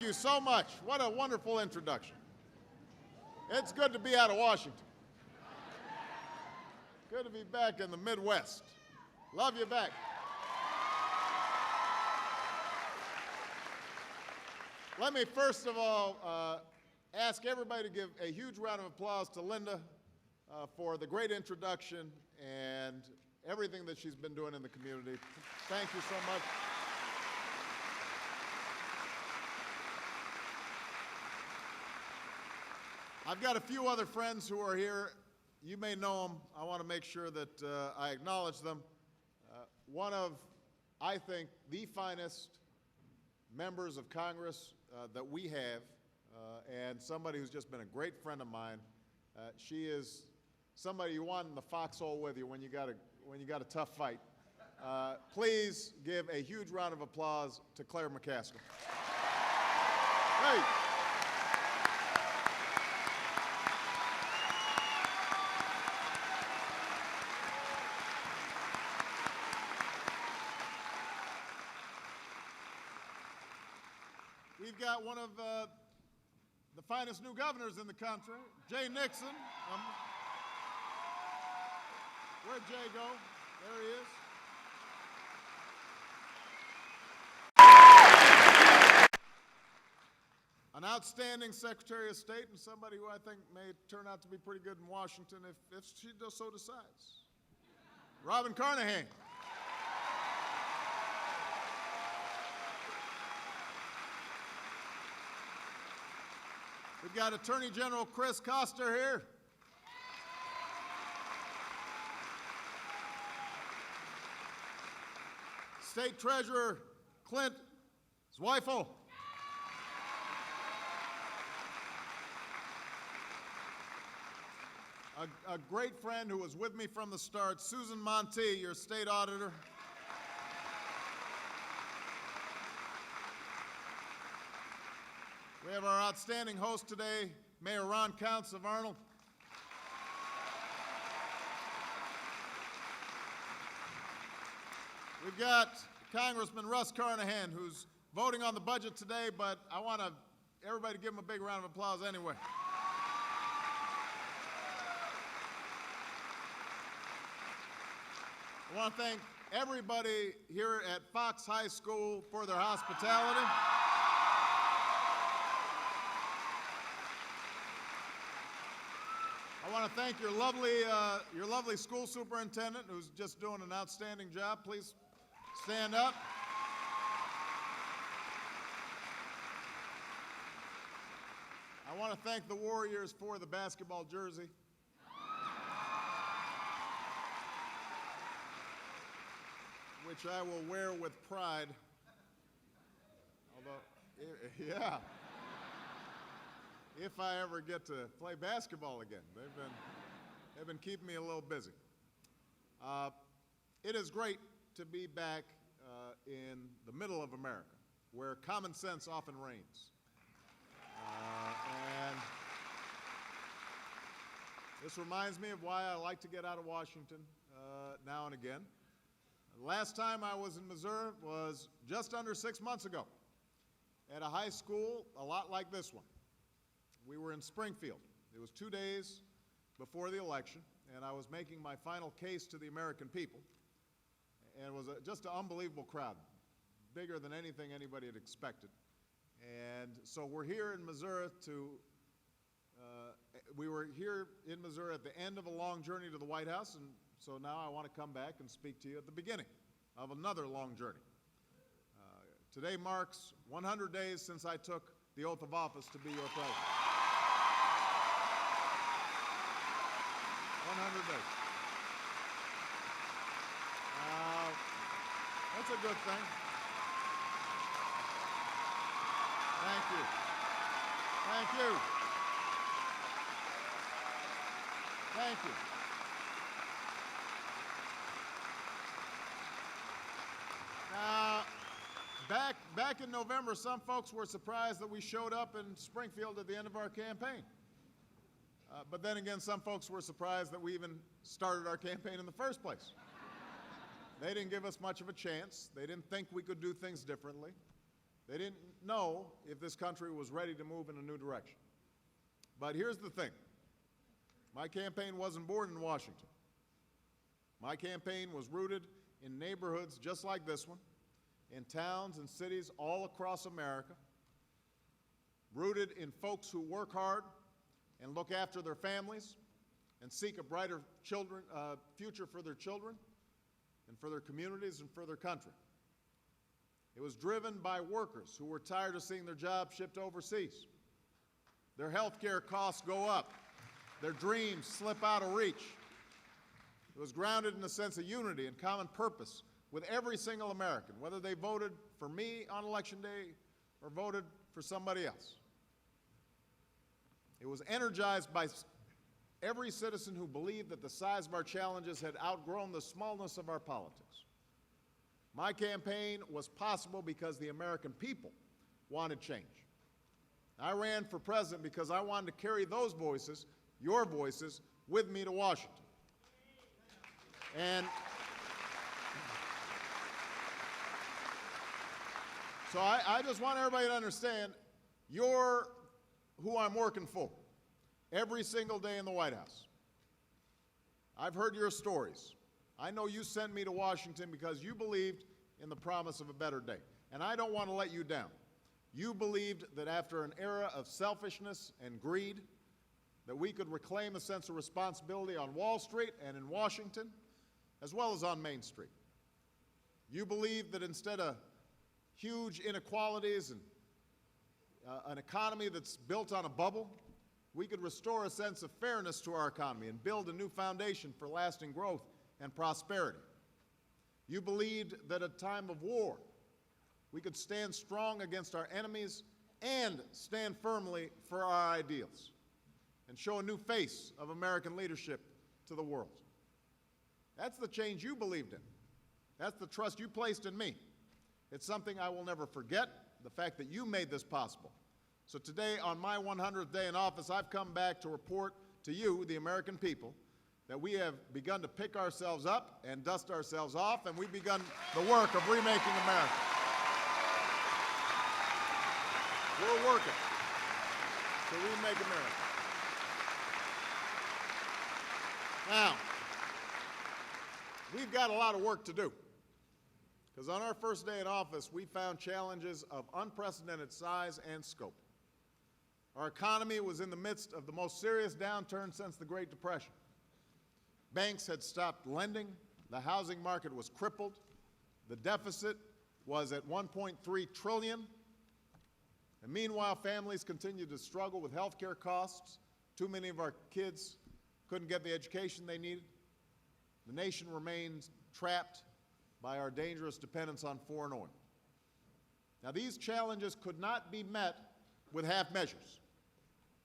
you so much. What a wonderful introduction. It's good to be out of Washington. Good to be back in the Midwest. Love you back. Let me first of all ask everybody to give a huge round of applause to Linda for the great introduction and everything that she's been doing in the community. Thank you so much. I've got a few other friends who are here. You may know them. I want to make sure that I acknowledge them. One of, I think, the finest members of Congress that we have, and somebody who's just been a great friend of mine. She is somebody you want in the foxhole with you when you got a tough fight. Please give a huge round of applause to Claire McCaskill. Hey. We've got one of the finest new governors in the country, Jay Nixon. Where'd Jay go? There he is. An outstanding Secretary of State and somebody who I think may turn out to be pretty good in Washington if she so decides. Robin Carnahan. We've got Attorney General Chris Koster here. State Treasurer Clint Zweifel. A great friend who was with me from the start, Susan Monteith, your state auditor. We have our outstanding host today, Mayor Ron Counts of Arnold. We've got Congressman Russ Carnahan, who's voting on the budget today, but I want everybody to give him a big round of applause anyway. I want to thank everybody here at Fox High School for their hospitality. I want to thank your lovely school superintendent, who's just doing an outstanding job. Please stand up. I want to thank the Warriors for the basketball jersey. Which I will wear with pride. Although, yeah. If I ever get to play basketball again. They've been keeping me a little busy. It is great to be back in the middle of America, where common sense often reigns. And this reminds me of why I like to get out of Washington now and again. The last time I was in Missouri was just under 6 months ago at a high school a lot like this one. We were in Springfield. It was 2 days before the election, and I was making my final case to the American people. And it was just an unbelievable crowd, bigger than anything anybody had expected. And so we're here in Missouri we were here in Missouri at the end of a long journey to the White House, and so now I want to come back and speak to you at the beginning of another long journey. Today marks 100 days since I took the oath of office to be your president. 100 days. That's a good thing. Thank you. Thank you. Thank you. Now, back in November, some folks were surprised that we showed up in Springfield at the end of our campaign. But then again, some folks were surprised that we even started our campaign in the first place. They didn't give us much of a chance. They didn't think we could do things differently. They didn't know if this country was ready to move in a new direction. But here's the thing. My campaign wasn't born in Washington. My campaign was rooted in neighborhoods just like this one, in towns and cities all across America, rooted in folks who work hard and look after their families and seek a brighter future for their children and for their communities and for their country. It was driven by workers who were tired of seeing their jobs shipped overseas. Their health care costs go up. Their dreams slip out of reach. It was grounded in a sense of unity and common purpose with every single American, whether they voted for me on Election Day or voted for somebody else. It was energized by every citizen who believed that the size of our challenges had outgrown the smallness of our politics. My campaign was possible because the American people wanted change. I ran for president because I wanted to carry those voices, your voices, with me to Washington. And so I just want everybody to understand, you're who I'm working for every single day in the White House. I've heard your stories. I know you sent me to Washington because you believed in the promise of a better day, and I don't want to let you down. You believed that after an era of selfishness and greed, that we could reclaim a sense of responsibility on Wall Street and in Washington, as well as on Main Street. You believed that instead of huge inequalities and an economy that's built on a bubble, we could restore a sense of fairness to our economy and build a new foundation for lasting growth and prosperity. You believed that at a time of war, we could stand strong against our enemies and stand firmly for our ideals and show a new face of American leadership to the world. That's the change you believed in. That's the trust you placed in me. It's something I will never forget, the fact that you made this possible. So today, on my 100th day in office, I've come back to report to you, the American people, that we have begun to pick ourselves up and dust ourselves off, and we've begun the work of remaking America. We're working to remake America. Now, we've got a lot of work to do, because on our first day in office, we found challenges of unprecedented size and scope. Our economy was in the midst of the most serious downturn since the Great Depression. Banks had stopped lending, the housing market was crippled, the deficit was at $1.3 trillion, and meanwhile families continued to struggle with health care costs. Too many of our kids couldn't get the education they needed. The nation remains trapped by our dangerous dependence on foreign oil. Now, these challenges could not be met with half measures.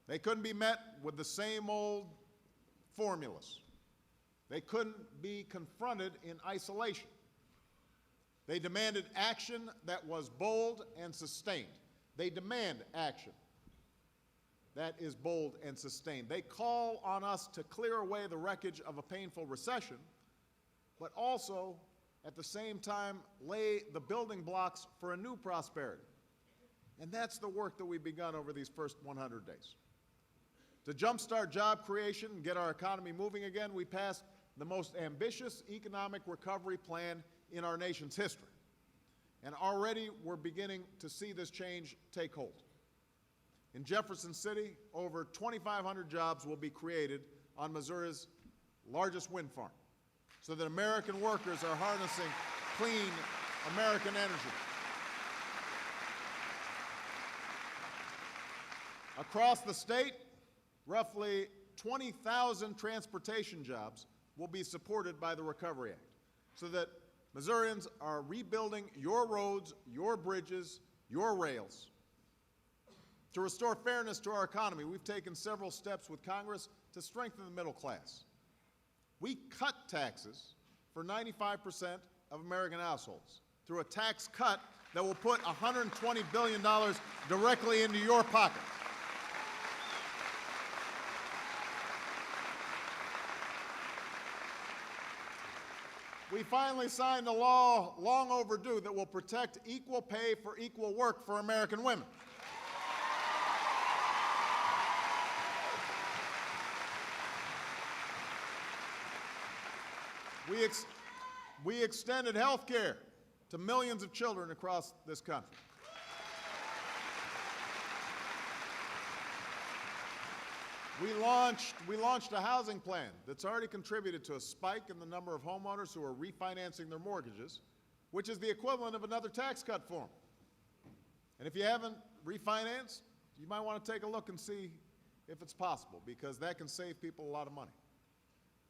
They couldn't be met with the same old formulas. They couldn't be confronted in isolation. They demanded action that was bold and sustained. They demand action that is bold and sustained. They call on us to clear away the wreckage of a painful recession, but also, at the same time, lay the building blocks for a new prosperity. And that's the work that we've begun over these first 100 days. To jumpstart job creation and get our economy moving again, we passed the most ambitious economic recovery plan in our nation's history. And already we're beginning to see this change take hold. In Jefferson City, over 2,500 jobs will be created on Missouri's largest wind farm, so that American workers are harnessing clean American energy. Across the state, roughly 20,000 transportation jobs will be supported by the Recovery Act, so that Missourians are rebuilding your roads, your bridges, your rails. To restore fairness to our economy, we've taken several steps with Congress to strengthen the middle class. We cut taxes for 95% of American households through a tax cut that will put $120 billion directly into your pocket. We finally signed a law long overdue that will protect equal pay for equal work for American women. We extended health care to millions of children across this country. We launched a housing plan that's already contributed to a spike in the number of homeowners who are refinancing their mortgages, which is the equivalent of another tax cut for them. And if you haven't refinanced, you might want to take a look and see if it's possible, because that can save people a lot of money.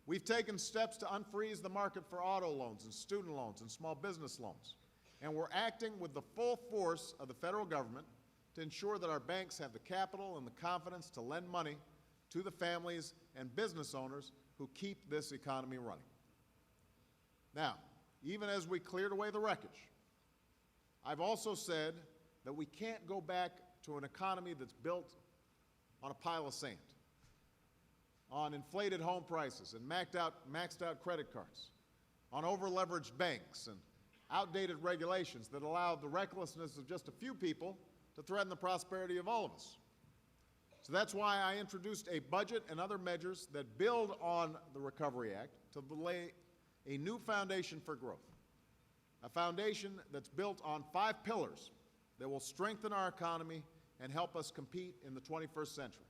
We've taken steps to unfreeze the market for auto loans and student loans and small business loans. And we're acting with the full force of the federal government to ensure that our banks have the capital and the confidence to lend money to the families and business owners who keep this economy running. Now, even as we cleared away the wreckage, I've also said that we can't go back to an economy that's built on a pile of sand, on inflated home prices and maxed out credit cards, on over-leveraged banks and outdated regulations that allow the recklessness of just a few people to threaten the prosperity of all of us. So that's why I introduced a budget and other measures that build on the Recovery Act to lay a new foundation for growth, a foundation that's built on 5 pillars that will strengthen our economy and help us compete in the 21st century.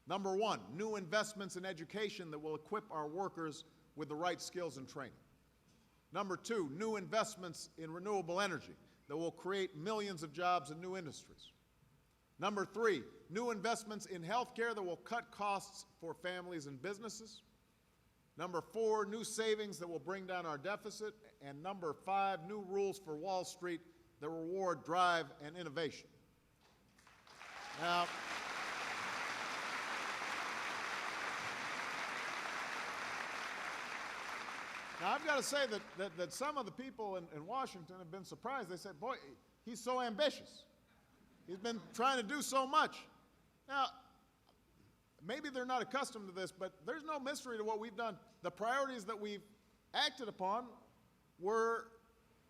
Number 1, new investments in education that will equip our workers with the right skills and training. Number 2, new investments in renewable energy that will create millions of jobs in new industries. Number 3, new investments in health care that will cut costs for families and businesses. Number 4, new savings that will bring down our deficit. And number 5, new rules for Wall Street that reward drive and innovation. Now, I've got to say that some of the people in Washington have been surprised. They said, boy, he's so ambitious. He's been trying to do so much. Now, maybe they're not accustomed to this, but there's no mystery to what we've done. The priorities that we've acted upon were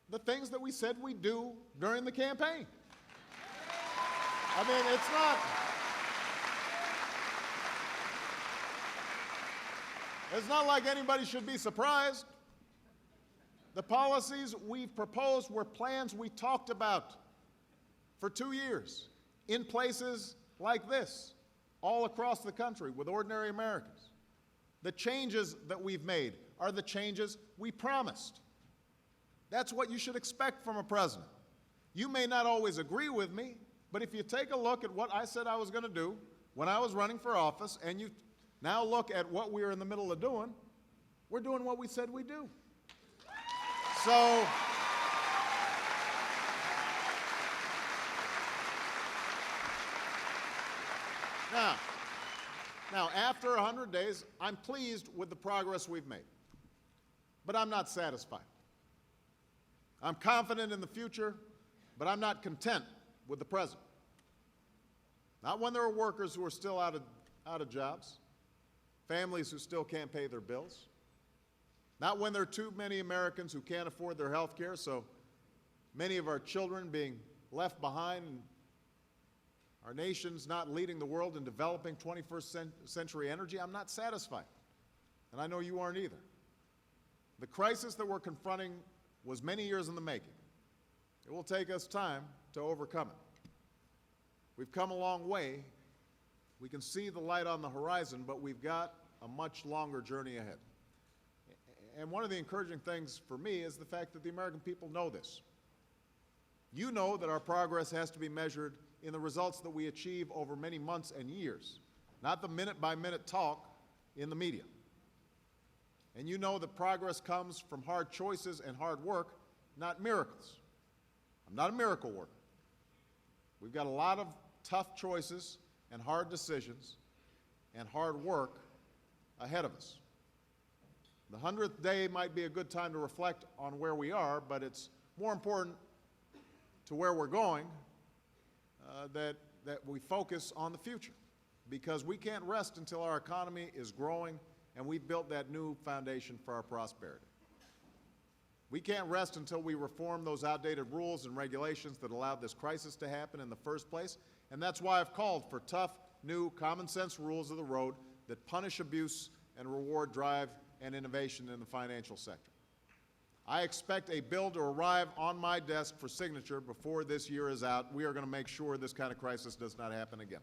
the things that we said we'd do during the campaign. I mean, it's not like anybody should be surprised. The policies we've proposed were plans we talked about for 2 years in places like this, all across the country with ordinary Americans. The changes that we've made are the changes we promised. That's what you should expect from a president. You may not always agree with me, but if you take a look at what I said I was going to do when I was running for office, and you now look at what we're in the middle of doing, we're doing what we said we'd do. So, now, after 100 days, I'm pleased with the progress we've made, but I'm not satisfied. I'm confident in the future, but I'm not content with the present. Not when there are workers who are still out of jobs, families who still can't pay their bills. Not when there are too many Americans who can't afford their health care, so many of our children being left behind, and our nation's not leading the world in developing 21st century energy. I'm not satisfied, and I know you aren't either. The crisis that we're confronting was many years in the making. It will take us time to overcome it. We've come a long way. We can see the light on the horizon, but we've got a much longer journey ahead. And one of the encouraging things for me is the fact that the American people know this. You know that our progress has to be measured in the results that we achieve over many months and years, not the minute-by-minute talk in the media. And you know that progress comes from hard choices and hard work, not miracles. I'm not a miracle worker. We've got a lot of tough choices and hard decisions and hard work ahead of us. The 100th day might be a good time to reflect on where we are, but it's more important to where we're going that we focus on the future, because we can't rest until our economy is growing and we've built that new foundation for our prosperity. We can't rest until we reform those outdated rules and regulations that allowed this crisis to happen in the first place, and that's why I've called for tough, new, common-sense rules of the road that punish abuse and reward drive and innovation in the financial sector. I expect a bill to arrive on my desk for signature before this year is out. We are going to make sure this kind of crisis does not happen again.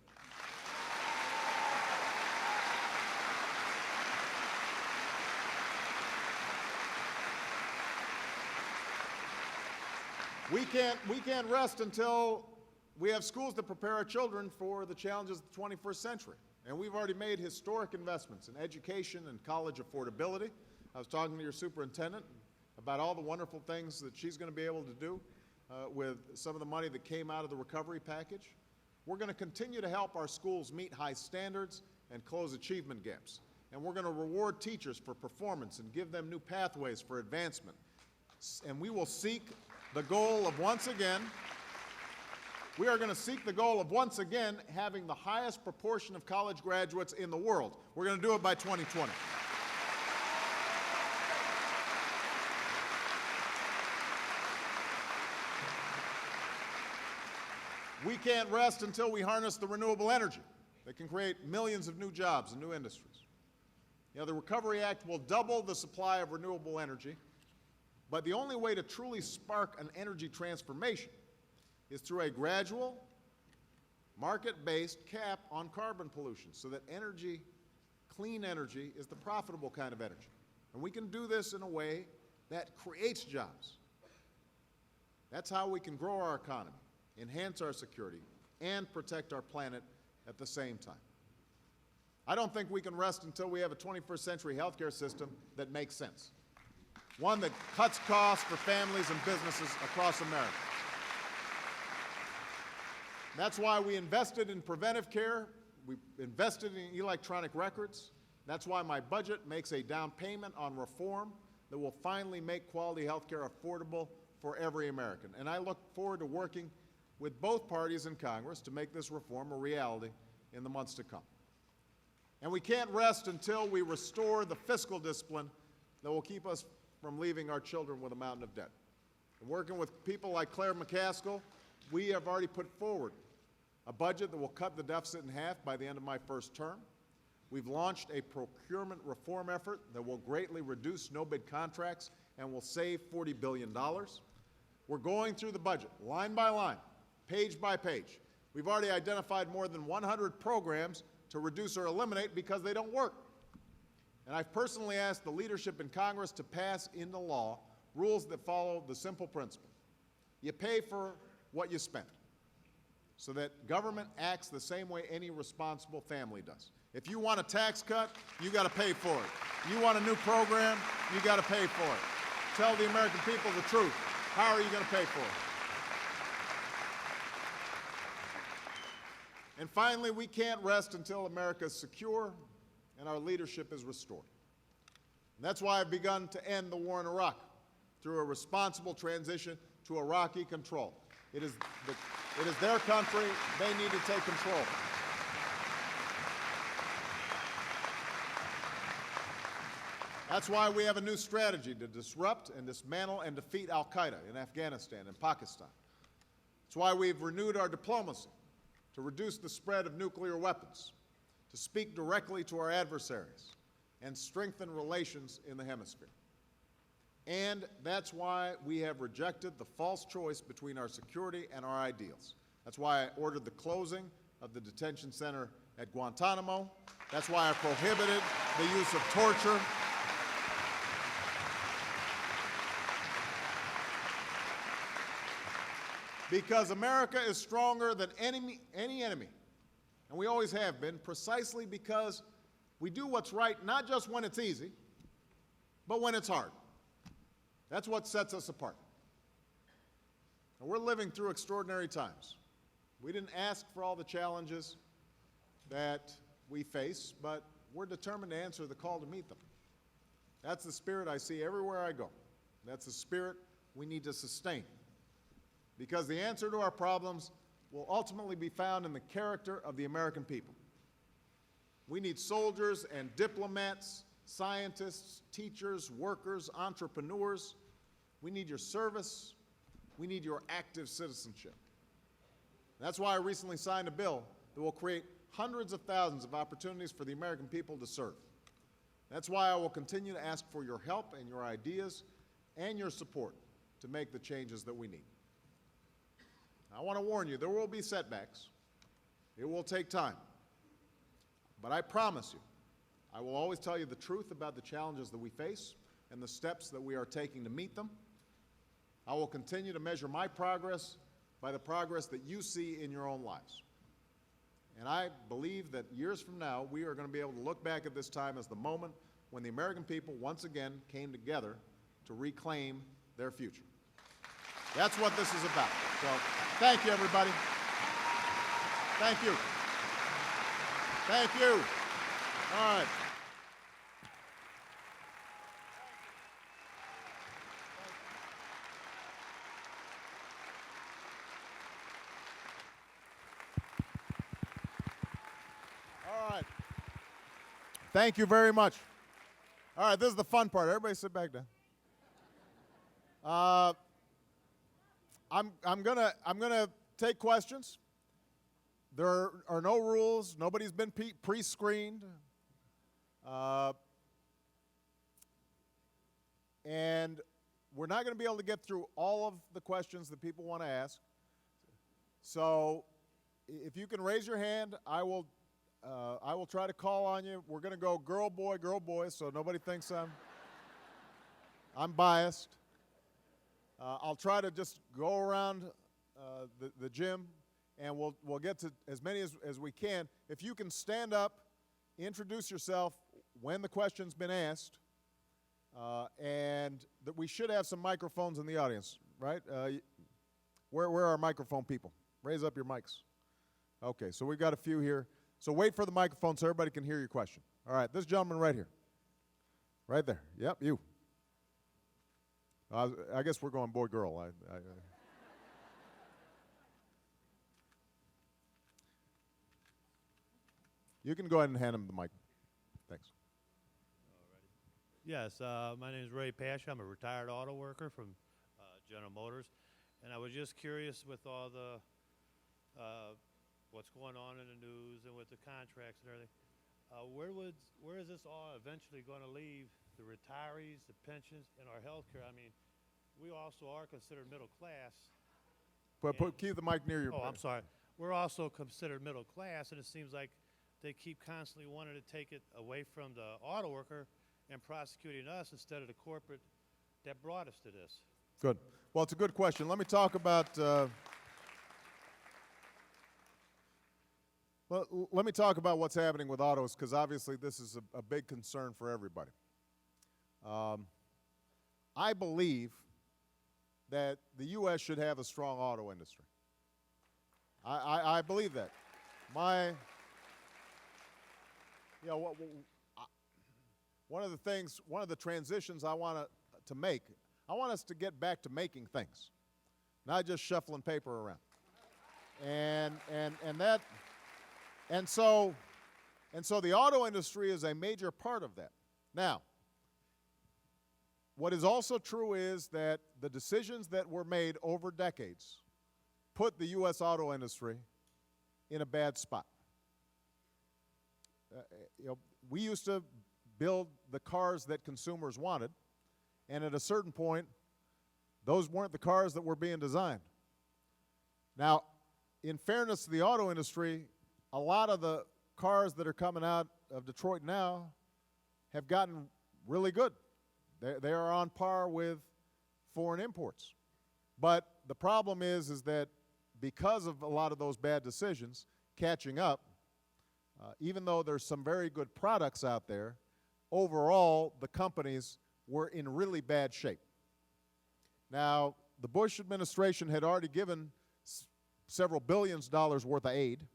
We can't rest until we have schools that prepare our children for the challenges of the 21st century. And we've already made historic investments in education and college affordability. I was talking to your superintendent about all the wonderful things that she's going to be able to do with some of the money that came out of the recovery package. We're going to continue to help our schools meet high standards and close achievement gaps. And we're going to reward teachers for performance and give them new pathways for advancement. And we will seek the goal of once again having the highest proportion of college graduates in the world. We're going to do it by 2020. We can't rest until we harness the renewable energy that can create millions of new jobs and new industries. You know, the Recovery Act will double the supply of renewable energy, but the only way to truly spark an energy transformation is through a gradual, market-based cap on carbon pollution so that energy, clean energy, is the profitable kind of energy. And we can do this in a way that creates jobs. That's how we can grow our economy, enhance our security, and protect our planet at the same time. I don't think we can rest until we have a 21st century healthcare system that makes sense. One that cuts costs for families and businesses across America. That's why we invested in preventive care. We invested in electronic records. That's why my budget makes a down payment on reform that will finally make quality health care affordable for every American. And I look forward to working with both parties in Congress to make this reform a reality in the months to come. And we can't rest until we restore the fiscal discipline that will keep us from leaving our children with a mountain of debt. And working with people like Claire McCaskill, we have already put forward a budget that will cut the deficit in half by the end of my first term. We've launched a procurement reform effort that will greatly reduce no-bid contracts and will save $40 billion. We're going through the budget, line by line, page by page. We've already identified more than 100 programs to reduce or eliminate because they don't work. And I've personally asked the leadership in Congress to pass into law rules that follow the simple principle. You pay for what you spend, so that government acts the same way any responsible family does. If you want a tax cut, you got to pay for it. You want a new program, you got to pay for it. Tell the American people the truth. How are you going to pay for it? And finally, we can't rest until America is secure and our leadership is restored. And that's why I've begun to end the war in Iraq through a responsible transition to Iraqi control. It is their country. They need to take control. That's why we have a new strategy to disrupt and dismantle and defeat al-Qaeda in Afghanistan and Pakistan. That's why we've renewed our diplomacy to reduce the spread of nuclear weapons, to speak directly to our adversaries, and strengthen relations in the hemisphere. And that's why we have rejected the false choice between our security and our ideals. That's why I ordered the closing of the detention center at Guantanamo. That's why I prohibited the use of torture. Because America is stronger than any enemy, and we always have been, precisely because we do what's right, not just when it's easy, but when it's hard. That's what sets us apart. And we're living through extraordinary times. We didn't ask for all the challenges that we face, but we're determined to answer the call to meet them. That's the spirit I see everywhere I go. That's the spirit we need to sustain. Because the answer to our problems will ultimately be found in the character of the American people. We need soldiers and diplomats, scientists, teachers, workers, entrepreneurs, We need your service. We need your active citizenship. That's why I recently signed a bill that will create hundreds of thousands of opportunities for the American people to serve. That's why I will continue to ask for your help and your ideas and your support to make the changes that we need. I want to warn you, there will be setbacks. It will take time. But I promise you, I will always tell you the truth about the challenges that we face and the steps that we are taking to meet them. I will continue to measure my progress by the progress that you see in your own lives. And I believe that years from now, we are going to be able to look back at this time as the moment when the American people once again came together to reclaim their future. That's what this is about. So, thank you, everybody. Thank you. Thank you. All right. All right. Thank you very much. All right, this is the fun part. Everybody sit back down. I'm gonna take questions. There are no rules. Nobody's been pre-screened. And we're not going to be able to get through all of the questions that people want to ask. So if you can raise your hand, I will try to call on you. We're going to go girl, boy, so nobody thinks I'm biased. I'll try to just go around the gym, and we'll get to as many as we can. If you can stand up, introduce yourself when the question's been asked, and that we should have some microphones in the audience, right? Where are our microphone people? Raise up your mics. Okay, so we've got a few here. So wait for the microphone so everybody can hear your question. All right, this gentleman right here. Right there. Yep, you. I guess we're going boy, girl. You can go ahead and hand him the mic. Thanks. Yes, my name is Ray Pash. I'm a retired auto worker from General Motors. And I was just curious with all the what's going on in the news and with the contracts and everything, where is this all eventually going to leave the retirees, the pensions, and our health care? I mean, we also are considered middle class. Keep the mic near your. Oh, I'm sorry. We're also considered middle class, and it seems like they keep constantly wanting to take it away from the auto worker and prosecuting us instead of the corporate that brought us to this. Good. Well, it's a good question. Let me talk about. Let me talk about what's happening with autos, because obviously this is a big concern for everybody. I believe that the U.S. should have a strong auto industry. I believe that. One of the transitions I want to make, I want us to get back to making things, not just shuffling paper around. And so the auto industry is a major part of that. Now, what is also true is that the decisions that were made over decades put the U.S. auto industry in a bad spot. We used to build the cars that consumers wanted, and at a certain point, those weren't the cars that were being designed. Now, in fairness to the auto industry, a lot of the cars that are coming out of Detroit now have gotten really good. They are on par with foreign imports. But the problem is that because of a lot of those bad decisions catching up, even though there's some very good products out there, overall the companies were in really bad shape. Now, the Bush administration had already given several billions of dollars worth of aid,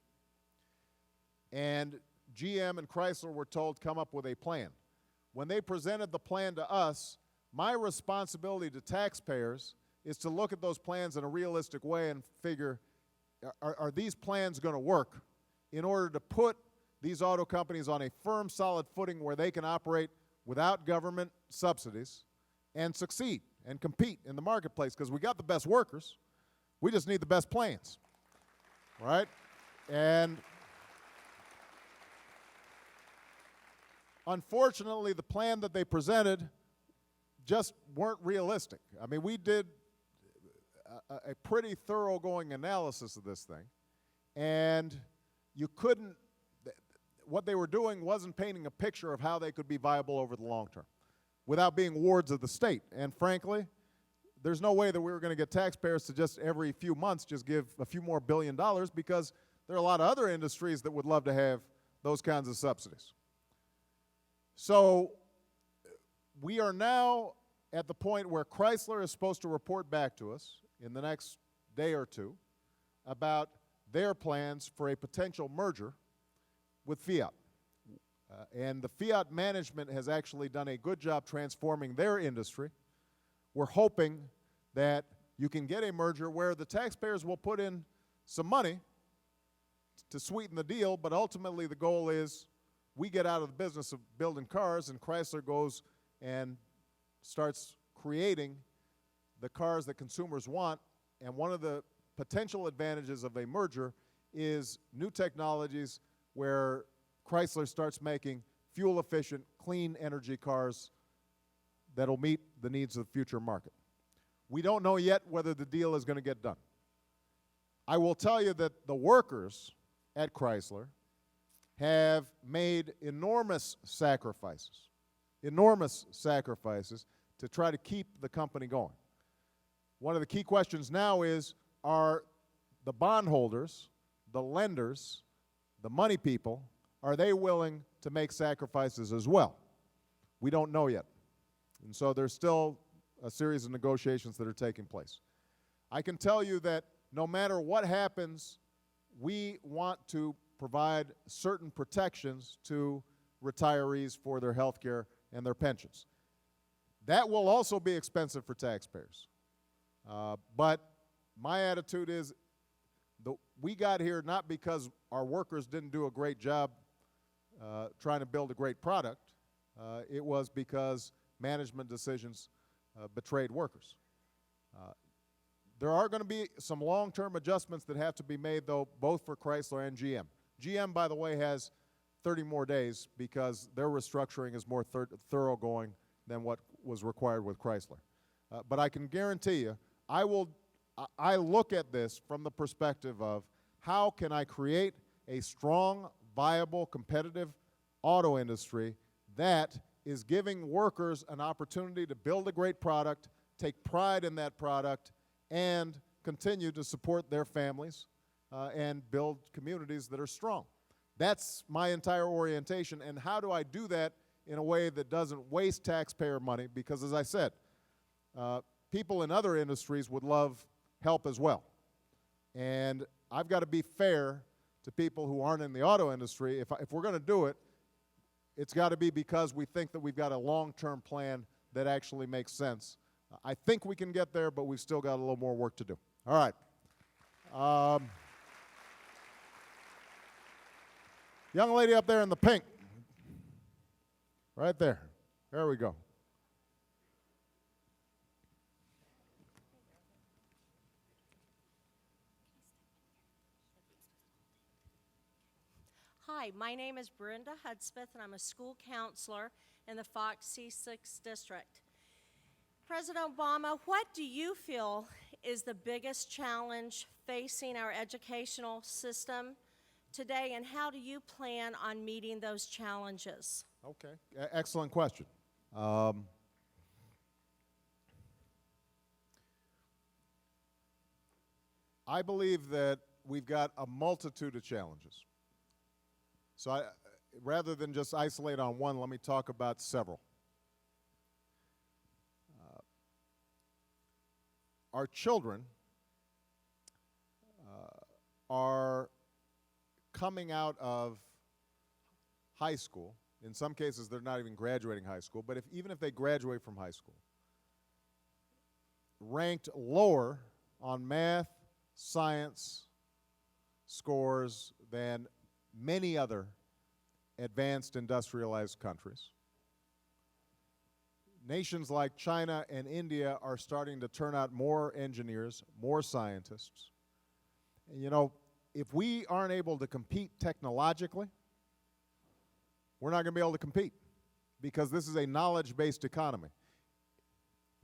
and GM and Chrysler were told, come up with a plan. When they presented the plan to us, my responsibility to taxpayers is to look at those plans in a realistic way and figure, are these plans going to work in order to put these auto companies on a firm, solid footing where they can operate without government subsidies and succeed and compete in the marketplace because we got the best workers. We just need the best plans, right? And unfortunately, the plan that they presented just weren't realistic. I mean, we did a pretty thoroughgoing analysis of this thing, and you couldn't, what they were doing wasn't painting a picture of how they could be viable over the long term without being wards of the state. And frankly, there's no way that we were going to get taxpayers to just every few months just give a few more $1 billion, because there are a lot of other industries that would love to have those kinds of subsidies. So we are now at the point where Chrysler is supposed to report back to us in the next day or two about their plans for a potential merger with Fiat. And the Fiat management has actually done a good job transforming their industry. We're hoping that you can get a merger where the taxpayers will put in some money to sweeten the deal, but ultimately the goal is we get out of the business of building cars and Chrysler goes and starts creating the cars that consumers want. And one of the potential advantages of a merger is new technologies where Chrysler starts making fuel-efficient, clean energy cars that'll meet the needs of the future market. We don't know yet whether the deal is going to get done. I will tell you that the workers at Chrysler have made enormous sacrifices to try to keep the company going. One of the key questions now is, are the bondholders, the lenders, the money people, are they willing to make sacrifices as well? We don't know yet. And so there's still a series of negotiations that are taking place. I can tell you that no matter what happens, we want to provide certain protections to retirees for their health care and their pensions. That will also be expensive for taxpayers. But my attitude is we got here not because our workers didn't do a great job trying to build a great product. It was because management decisions betrayed workers. There are going to be some long-term adjustments that have to be made, though, both for Chrysler and GM. GM, by the way, has 30 more days because their restructuring is more thoroughgoing than what was required with Chrysler. But I can guarantee you, I look at this from the perspective of how can I create a strong, viable, competitive auto industry that is giving workers an opportunity to build a great product, take pride in that product, and continue to support their families and build communities that are strong. That's my entire orientation. And how do I do that in a way that doesn't waste taxpayer money? Because as I said, people in other industries would love help as well. And I've got to be fair to people who aren't in the auto industry. If we're going to do it, it's got to be because we think that we've got a long-term plan that actually makes sense. I think we can get there, but we've still got a little more work to do. All right. Young lady up there in the pink. Right there. There we go. Hi, my name is Brenda Hudspeth, and I'm a school counselor in the Fox C6 district. President Obama, what do you feel is the biggest challenge facing our educational system today, and how do you plan on meeting those challenges? Okay, excellent question. I believe that we've got a multitude of challenges. So rather than just isolate on one, let me talk about several. Our children are coming out of high school. In some cases, they're not even graduating high school, but even if they graduate from high school, ranked lower on math, science scores than many other advanced industrialized countries. nations like China and India are starting to turn out more engineers, more scientists. And you know, if we aren't able to compete technologically, we're not going to be able to compete because this is a knowledge-based economy.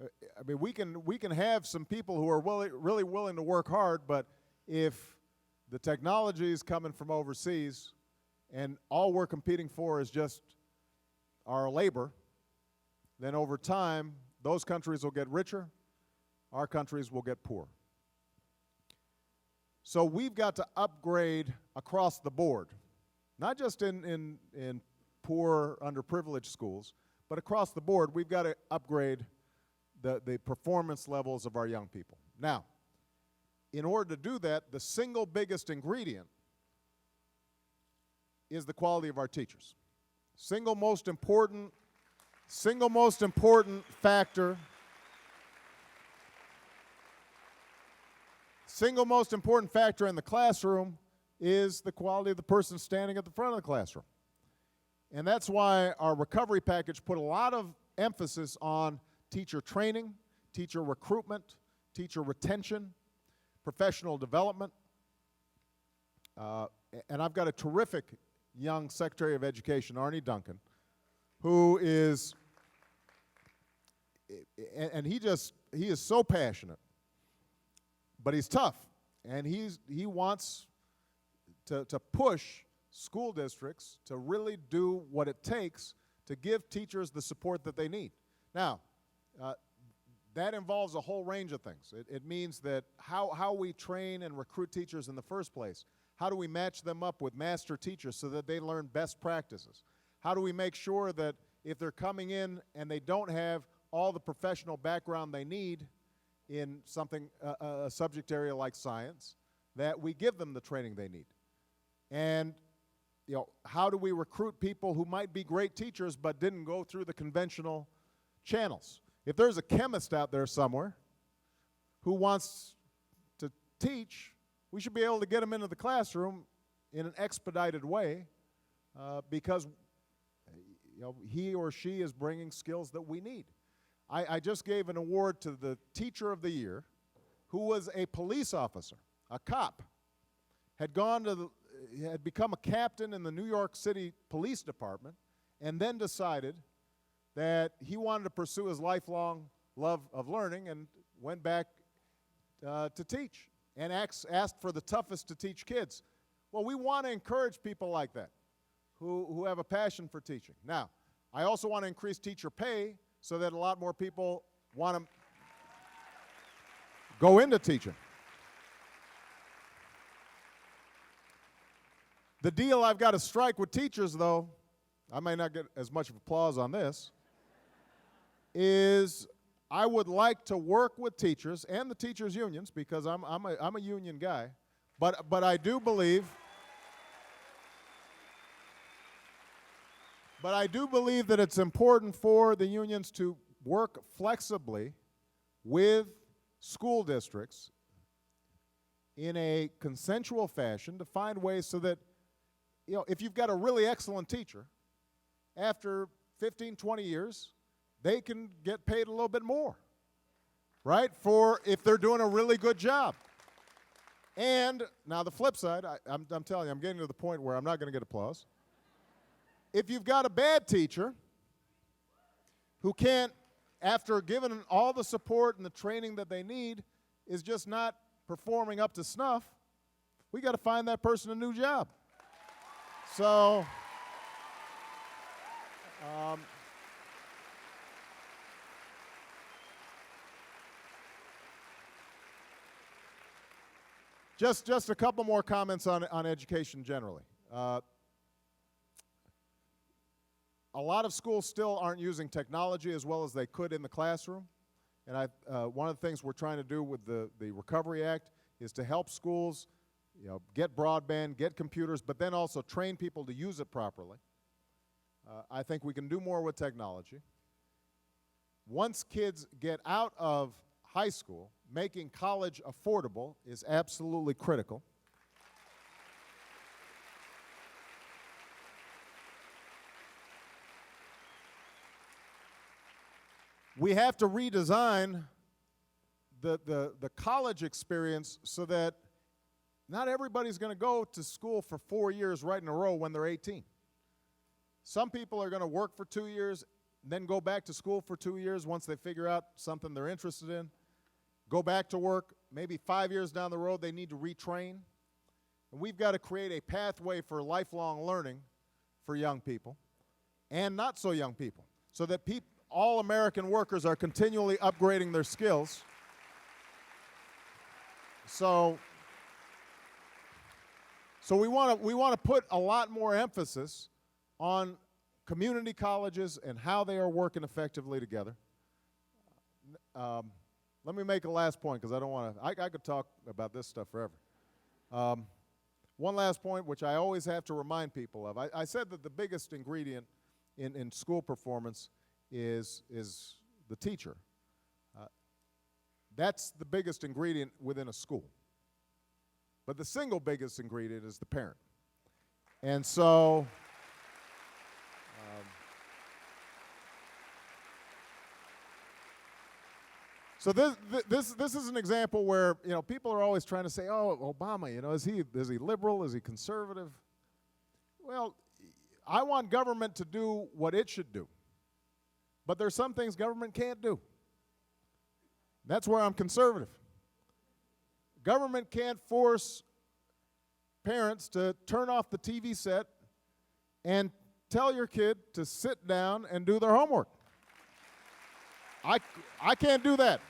I mean, we can have some people who are really willing to work hard, but if the technology is coming from overseas and all we're competing for is just our labor, then over time, those countries will get richer, our countries will get poor. So we've got to upgrade across the board, not just in poor, underprivileged schools, but across the board, we've got to upgrade the performance levels of our young people. Now, in order to do that, the single biggest ingredient is the quality of our teachers. Single most important factor. Single most important factor in the classroom is the quality of the person standing at the front of the classroom. And that's why our recovery package put a lot of emphasis on teacher training, teacher recruitment, teacher retention, professional development. And I've got a terrific young Secretary of Education, Arnie Duncan, who is, and he is so passionate, but he's tough, and he wants to push school districts to really do what it takes to give teachers the support that they need. Now, that involves a whole range of things. It means that how we train and recruit teachers in the first place. How do we match them up with master teachers so that they learn best practices? How do we make sure that if they're coming in and they don't have all the professional background they need in something, a subject area like science, that we give them the training they need? And you know, how do we recruit people who might be great teachers but didn't go through the conventional channels? If there's a chemist out there somewhere who wants to teach, we should be able to get him into the classroom in an expedited way because you know, he or she is bringing skills that we need. I just gave an award to the Teacher of the Year who was a police officer, a cop, had become a captain in the New York City Police Department, and then decided that he wanted to pursue his lifelong love of learning and went back to teach and asked for the toughest to teach kids. Well, we want to encourage people like that who have a passion for teaching. Now, I also want to increase teacher pay so that a lot more people want to go into teaching. The deal I've got to strike with teachers, though, I may not get as much applause on this, is I would like to work with teachers and the teachers' unions because I'm a union guy, but I do believe that it's important for the unions to work flexibly with school districts in a consensual fashion to find ways so that, you know, if you've got a really excellent teacher, after 15, 20 years, they can get paid a little bit more, right, for if they're doing a really good job. And now the flip side, I'm telling you, I'm getting to the point where I'm not going to get applause. If you've got a bad teacher who can't, after giving all the support and the training that they need, is just not performing up to snuff, we got to find that person a new job. So, just a couple more comments on education generally. A lot of schools still aren't using technology as well as they could in the classroom. And one of the things we're trying to do with the Recovery Act is to help schools, you know, get broadband, get computers, but then also train people to use it properly. I think we can do more with technology. Once kids get out of high school, making college affordable is absolutely critical. we have to redesign the college experience so that not everybody's going to go to school for 4 years right in a row when they're 18. Some people are going to work for 2 years, then go back to school for 2 years once they figure out something they're interested in, go back to work. Maybe 5 years down the road they need to retrain. And we've got to create a pathway for lifelong learning for young people and not so young people, so that all American workers are continually upgrading their skills. So we want to put a lot more emphasis on community colleges and how they are working effectively together. Let me make a last point, because I don't want to. I could talk about this stuff forever. One last point, which I always have to remind people of. I said that the biggest ingredient in school performance is the teacher. That's the biggest ingredient within a school. But the single biggest ingredient is the parent. And so this is an example where, you know, people are always trying to say, oh, Obama, you know, is he liberal? Is he conservative? Well, I want government to do what it should do. But there's some things government can't do. That's where I'm conservative. Government can't force parents to turn off the TV set and tell your kid to sit down and do their homework. I can't do that.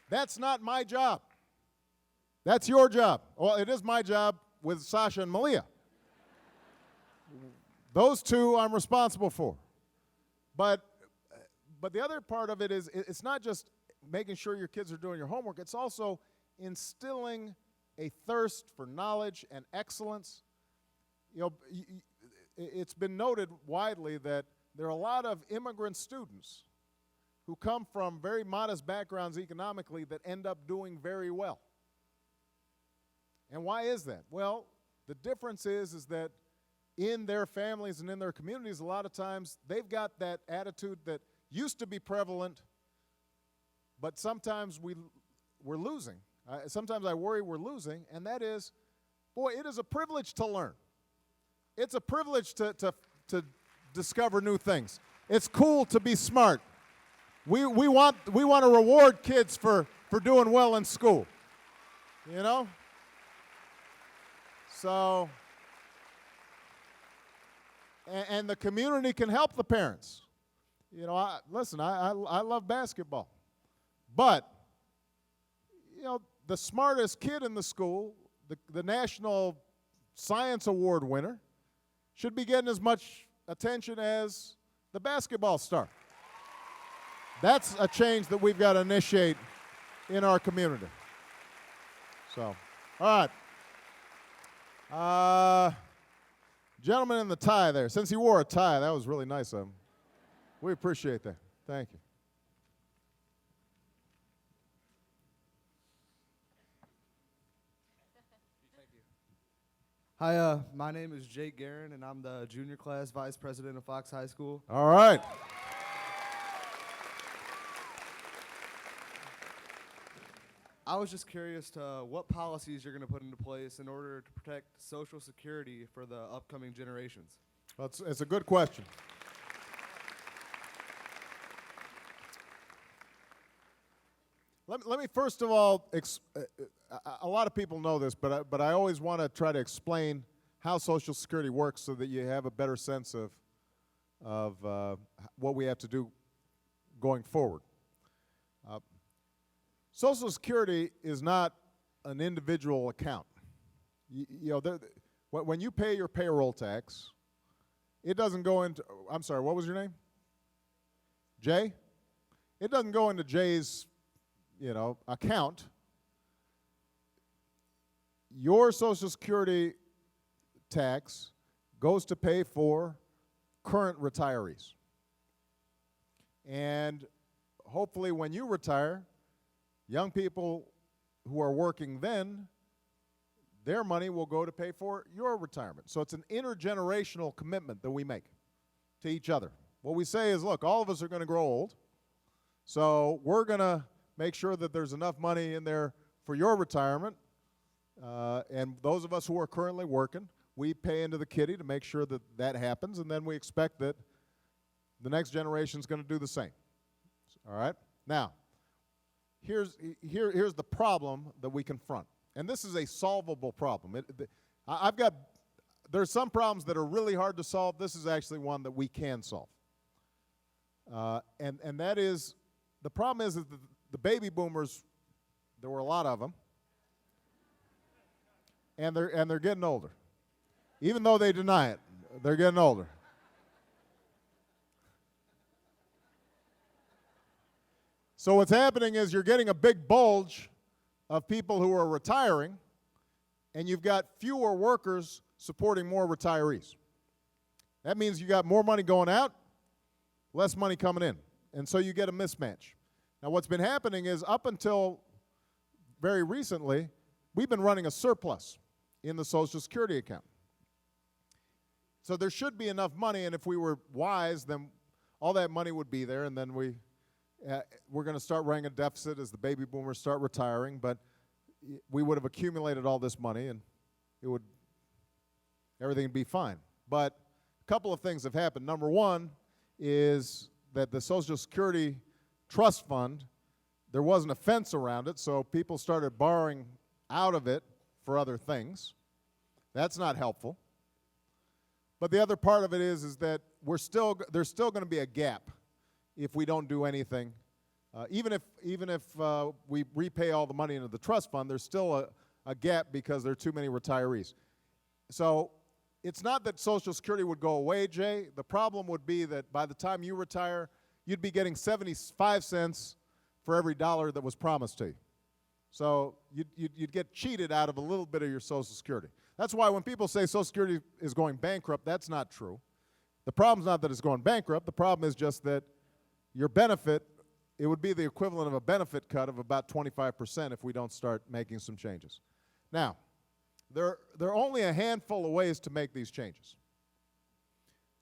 That's not my job. That's your job. Well, it is my job with Sasha and Malia. Those two I'm responsible for. But the other part of it is, it's not just making sure your kids are doing your homework, it's also instilling a thirst for knowledge and excellence. You know, it's been noted widely that there are a lot of immigrant students who come from very modest backgrounds economically that end up doing very well. And why is that? Well, the difference is that in their families and in their communities, a lot of times they've got that attitude that used to be prevalent, but sometimes we're losing. Sometimes I worry we're losing, and that is, boy, it is a privilege to learn. It's a privilege to discover new things. It's cool to be smart. We want to reward kids for doing well in school, you know? So, and the community can help the parents. You know, I love basketball. But, you know, the smartest kid in the school, the National Science Award winner, should be getting as much attention as the basketball star. That's a change that we've got to initiate in our community. So, all right. Gentleman in the tie there. Since he wore a tie, that was really nice of him. We appreciate that. Thank you. Hi, my name is Jake Guerin, and I'm the junior class vice president of Fox High School. All right. I was just curious to what policies you're going to put into place in order to protect Social Security for the upcoming generations. Well, it's a good question. Let me first of all, a lot of people know this, but I always want to try to explain how Social Security works so that you have a better sense of what we have to do going forward. Social Security is not an individual account. You know, when you pay your payroll tax, it doesn't go into, I'm sorry, what was your name? Jay? It doesn't go into Jay's, you know, account. Your Social Security tax goes to pay for current retirees. And hopefully when you retire, young people who are working then their money will go to pay for your retirement. So it's an intergenerational commitment that we make to each other. What we say is, look, all of us are going to grow old, so we're going to make sure that there's enough money in there for your retirement. And those of us who are currently working, we pay into the kitty to make sure that that happens, and then we expect that the next generation is going to do the same. All right? Now, here's the problem that we confront. And this is a solvable problem. There's some problems that are really hard to solve. This is actually one that we can solve. And that is, the problem is that the baby boomers, there were a lot of them, and they're getting older. Even though they deny it, they're getting older. So what's happening is you're getting a big bulge of people who are retiring, and you've got fewer workers supporting more retirees. That means you got more money going out, less money coming in. And so you get a mismatch. Now what's been happening is up until very recently, we've been running a surplus in the Social Security account. So there should be enough money, and if we were wise, then all that money would be there, and then we're going to start running a deficit as the baby boomers start retiring, but we would have accumulated all this money, and everything would be fine. But a couple of things have happened. Number one is that the Social Security Trust Fund, there wasn't a fence around it, so people started borrowing out of it for other things. That's not helpful. But the other part of it is that there's still going to be a gap if we don't do anything. Even if we repay all the money into the trust fund, there's still a gap because there are too many retirees. So it's not that Social Security would go away, Jay. The problem would be that by the time you retire, you'd be getting 75 cents for every dollar that was promised to you. So you'd get cheated out of a little bit of your Social Security. That's why when people say Social Security is going bankrupt, that's not true. The problem's not that it's going bankrupt. The problem is just that your benefit, it would be the equivalent of a benefit cut of about 25% if we don't start making some changes. Now, there are only a handful of ways to make these changes.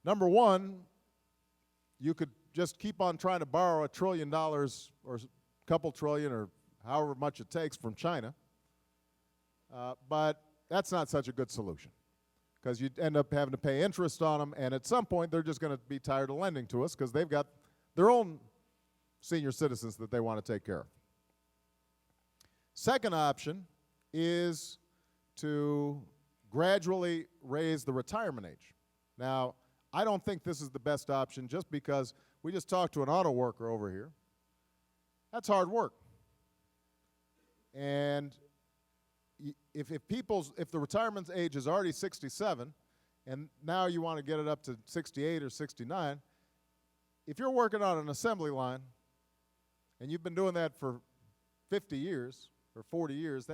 Number one, you could just keep on trying to borrow $1 trillion or a couple trillion or however much it takes from China, but that's not such a good solution because you'd end up having to pay interest on them, and at some point they're just going to be tired of lending to us because they've got their own senior citizens that they want to take care of. Second option is to gradually raise the retirement age. Now, I don't think this is the best option just because we just talked to an auto worker over here. That's hard work. And if the retirement age is already 67 and now you want to get it up to 68 or 69, if you're working on an assembly line and you've been doing that for 50 years or 40 years,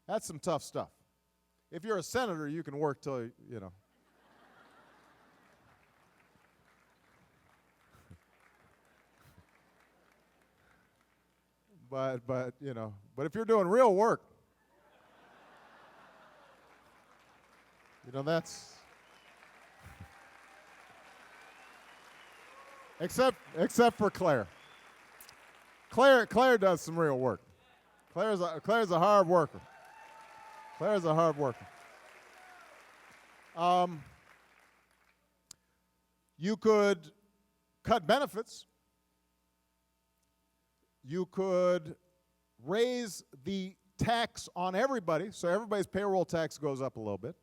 that's some tough stuff. If you're a senator, you can work till, you know. But you know, but if you're doing real work, you know, that's except for Claire. Claire does some real work. Claire's a hard worker. Claire's a hard worker. You could cut benefits. You could raise the tax on everybody, so everybody's payroll tax goes up a little bit.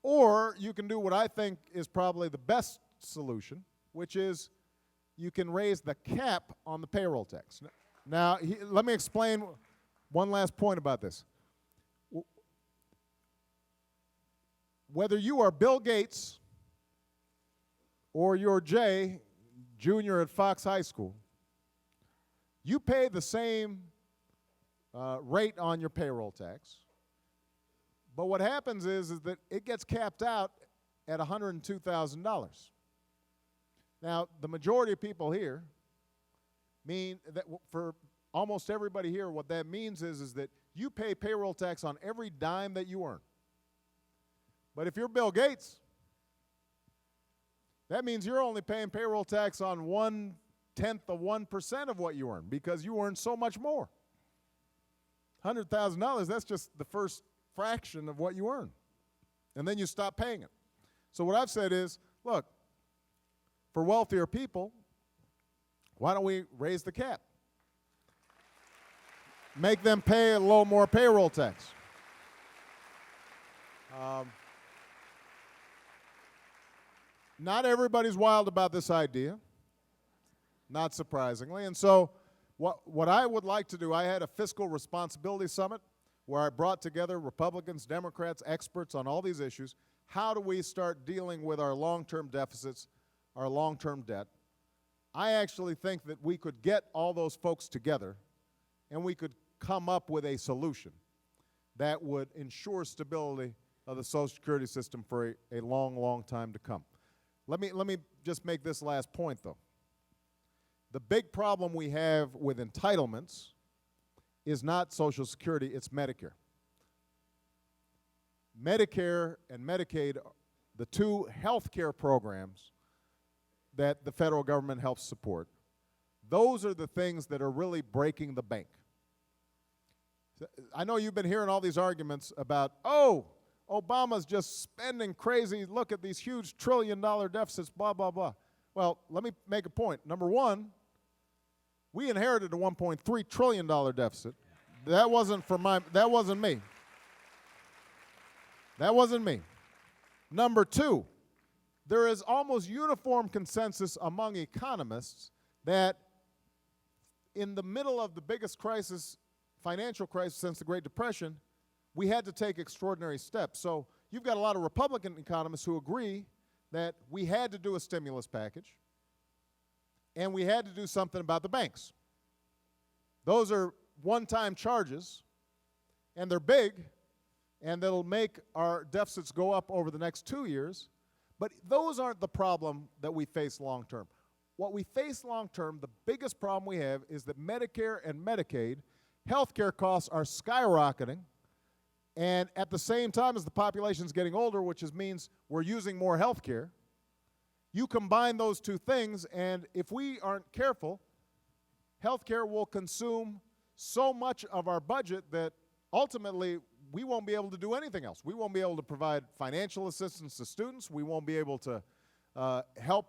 Or you can do what I think is probably the best solution, which is you can raise the cap on the payroll tax. Now, let me explain one last point about this. Whether you are Bill Gates or you're Jay, junior at Fox High School, you pay the same rate on your payroll tax. But what happens is that it gets capped out at $102,000. Now, the majority of people here mean that for almost everybody here, what that means is that you pay payroll tax on every dime that you earn. But if you're Bill Gates, that means you're only paying payroll tax on 1/10 of 1% of what you earn because you earn so much more. $100,000, that's just the first fraction of what you earn. And then you stop paying it. So what I've said is, look, for wealthier people, why don't we raise the cap? Make them pay a little more payroll tax. Not everybody's wild about this idea, not surprisingly. And so what I would like to do, I had a fiscal responsibility summit where I brought together Republicans, Democrats, experts on all these issues. How do we start dealing with our long-term deficits, our long-term debt? I actually think that we could get all those folks together and we could come up with a solution that would ensure stability of the Social Security system for a long, long time to come. Let me just make this last point, though. The big problem we have with entitlements is not Social Security, it's Medicare. Medicare and Medicaid, the two health care programs that the federal government helps support, those are the things that are really breaking the bank. I know you've been hearing all these arguments about, oh, Obama's just spending crazy, look at these huge trillion-dollar deficits, blah, blah, blah. Well, let me make a point. Number one, we inherited a $1.3 trillion deficit. That wasn't me. That wasn't me. Number two, there is almost uniform consensus among economists that in the middle of the biggest crisis, financial crisis since the Great Depression, we had to take extraordinary steps. So you've got a lot of Republican economists who agree that we had to do a stimulus package and we had to do something about the banks. Those are one-time charges, and they're big, and they'll make our deficits go up over the next 2 years. But those aren't the problem that we face long-term. What we face long-term, the biggest problem we have is that Medicare and Medicaid, health care costs are skyrocketing, and at the same time as the population's getting older, which means we're using more health care, you combine those two things, and if we aren't careful, health care will consume so much of our budget that ultimately we won't be able to do anything else. We won't be able to provide financial assistance to students. We won't be able to help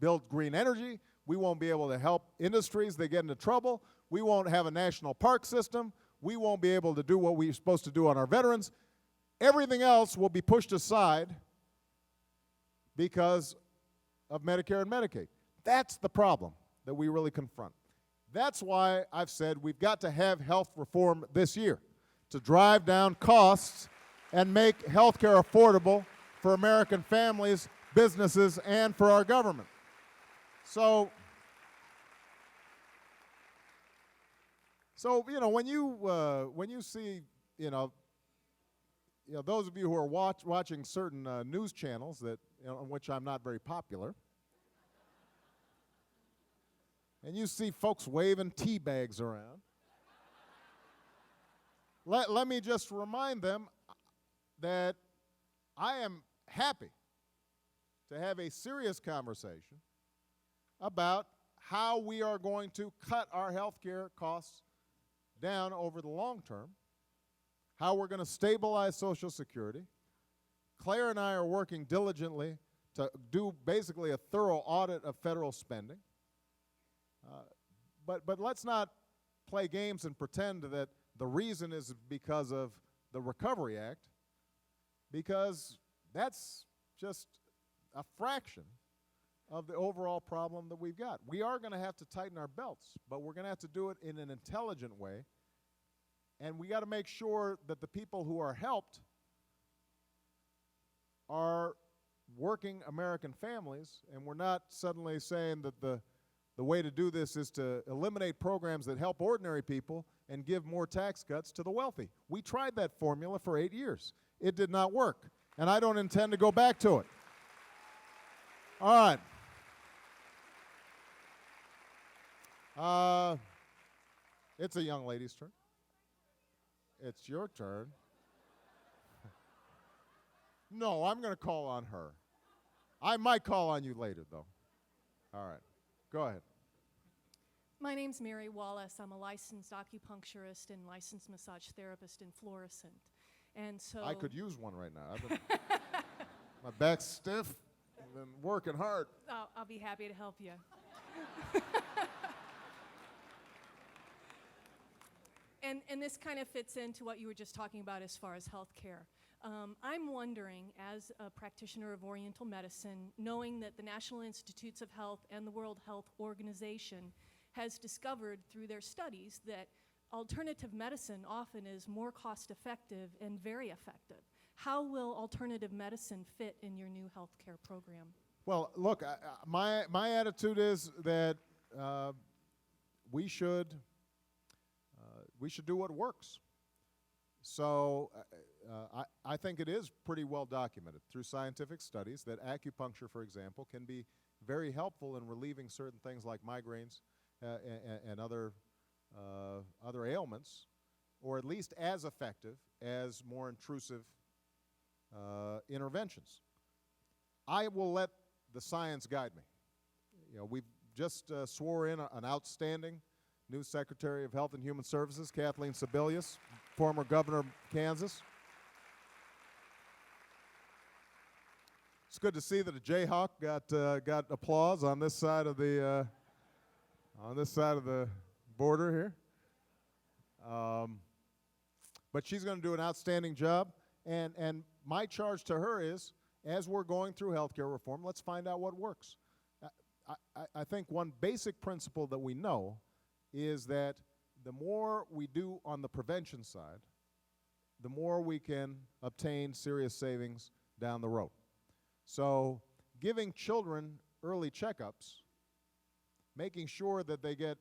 build green energy. We won't be able to help industries that get into trouble. We won't have a national park system. We won't be able to do what we're supposed to do on our veterans. Everything else will be pushed aside because of Medicare and Medicaid. That's the problem that we really confront. That's why I've said we've got to have health reform this year to drive down costs and make health care affordable for American families, businesses, and for our government. So you know, when you see, those of you who are watching certain news channels that, on which I'm not very popular, and you see folks waving tea bags around, let me just remind them that I am happy to have a serious conversation about how we are going to cut our health care costs down over the long term, how we're going to stabilize Social Security. Claire and I are working diligently to do basically a thorough audit of federal spending. But let's not play games and pretend that the reason is because of the Recovery Act, because that's just a fraction of the overall problem that we've got. We are going to have to tighten our belts, but we're going to have to do it in an intelligent way, and we got to make sure that the people who are helped are working American families, and we're not suddenly saying that the way to do this is to eliminate programs that help ordinary people and give more tax cuts to the wealthy. We tried that formula for 8 years. It did not work, and I don't intend to go back to it. All right. It's a young lady's turn. It's your turn. No, I'm going to call on her. I might call on you later, though. All right. Go ahead. My name's Mary Wallace. I'm a licensed acupuncturist and licensed massage therapist in Florissant. And so I could use one right now. My back's stiff. I've been working hard. I'll be happy to help you. And this kind of fits into what you were just talking about as far as health care. I'm wondering, as a practitioner of Oriental medicine, knowing that the National Institutes of Health and the World Health Organization has discovered through their studies that alternative medicine often is more cost-effective and very effective. How will alternative medicine fit in your new health care program? Well, look, my attitude is that we should do what works. So I think it is pretty well documented through scientific studies that acupuncture, for example, can be very helpful in relieving certain things like migraines and other ailments, or at least as effective as more intrusive interventions. I will let the science guide me. You know, we've just swore in an outstanding new Secretary of Health and Human Services, Kathleen Sebelius, former governor of Kansas. It's good to see that a Jayhawk got applause on this side of the border here. But she's going to do an outstanding job, and my charge to her is, as we're going through healthcare reform, let's find out what works. I think one basic principle that we know is that the more we do on the prevention side, the more we can obtain serious savings down the road. So giving children early checkups, making sure that they get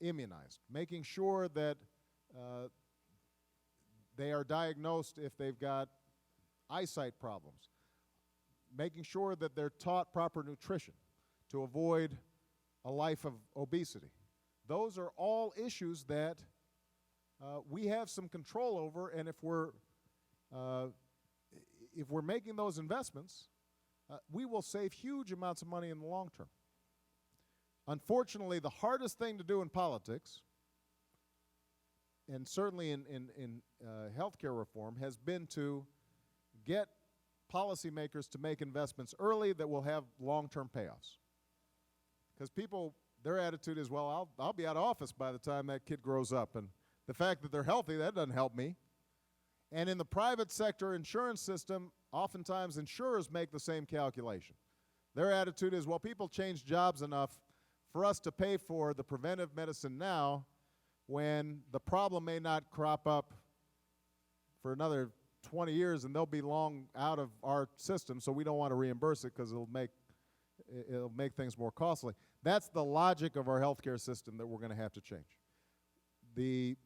immunized, making sure that they are diagnosed if they've got eyesight problems, making sure that they're taught proper nutrition to avoid a life of obesity. Those are all issues that we have some control over, and if we're making those investments, we will save huge amounts of money in the long term. Unfortunately, the hardest thing to do in politics, and certainly in healthcare reform, has been to get policymakers to make investments early that will have long-term payoffs. Because people, their attitude is, well, I'll be out of office by the time that kid grows up, and the fact that they're healthy, that doesn't help me. And in the private sector insurance system, oftentimes insurers make the same calculation. Their attitude is, well, people change jobs enough for us to pay for the preventive medicine now when the problem may not crop up for another 20 years and they'll be long out of our system, so we don't want to reimburse it because it'll make things more costly. That's the logic of our healthcare system that we're going to have to change. The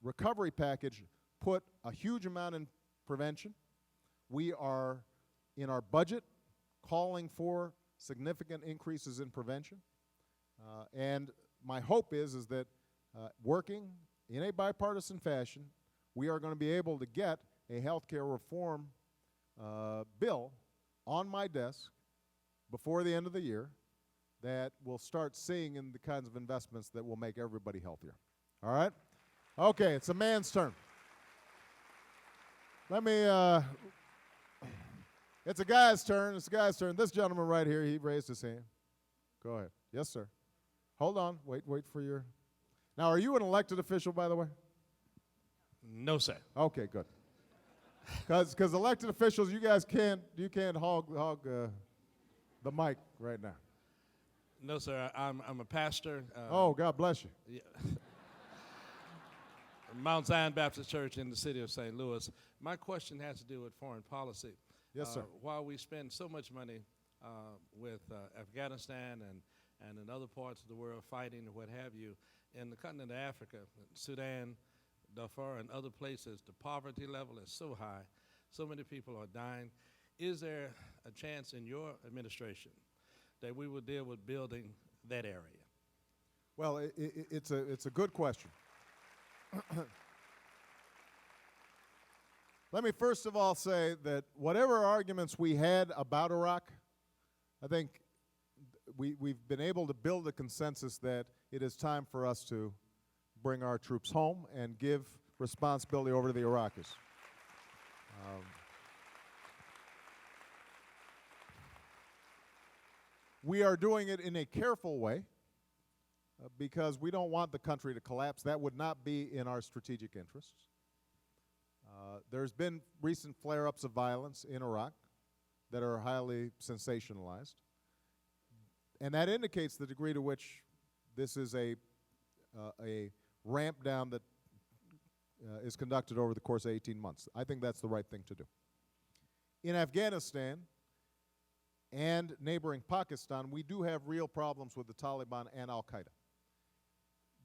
recovery package put a huge amount in prevention. We are, in our budget, calling for significant increases in prevention. And my hope is that working in a bipartisan fashion, we are going to be able to get a healthcare reform bill on my desk before the end of the year that will start seeing in the kinds of investments that will make everybody healthier. All right? Okay, it's a man's turn. It's a guy's turn. It's a guy's turn. This gentleman right here, he raised his hand. Go ahead. Yes, sir. Hold on. Wait for your. Now, are you an elected official, by the way? No, sir. Okay, good. Because elected officials, you can't hog the mic right now. No, sir. I'm a pastor. God bless you. Yeah. Mount Zion Baptist Church in the city of St. Louis. My question has to do with foreign policy. Yes, sir. While we spend so much money with Afghanistan and in other parts of the world fighting and what have you, in the continent of Africa, Sudan, Darfur, and other places, the poverty level is so high, so many people are dying. Is there a chance in your administration that we will deal with building that area? Well, it's a good question. Let me first of all say that whatever arguments we had about Iraq, I think we've been able to build a consensus that it is time for us to bring our troops home and give responsibility over to the Iraqis. We are doing it in a careful way because we don't want the country to collapse. That would not be in our strategic interests. There's been recent flare-ups of violence in Iraq that are highly sensationalized, and that indicates the degree to which this is a ramp down that is conducted over the course of 18 months. I think that's the right thing to do. In Afghanistan and neighboring Pakistan, we do have real problems with the Taliban and Al-Qaeda.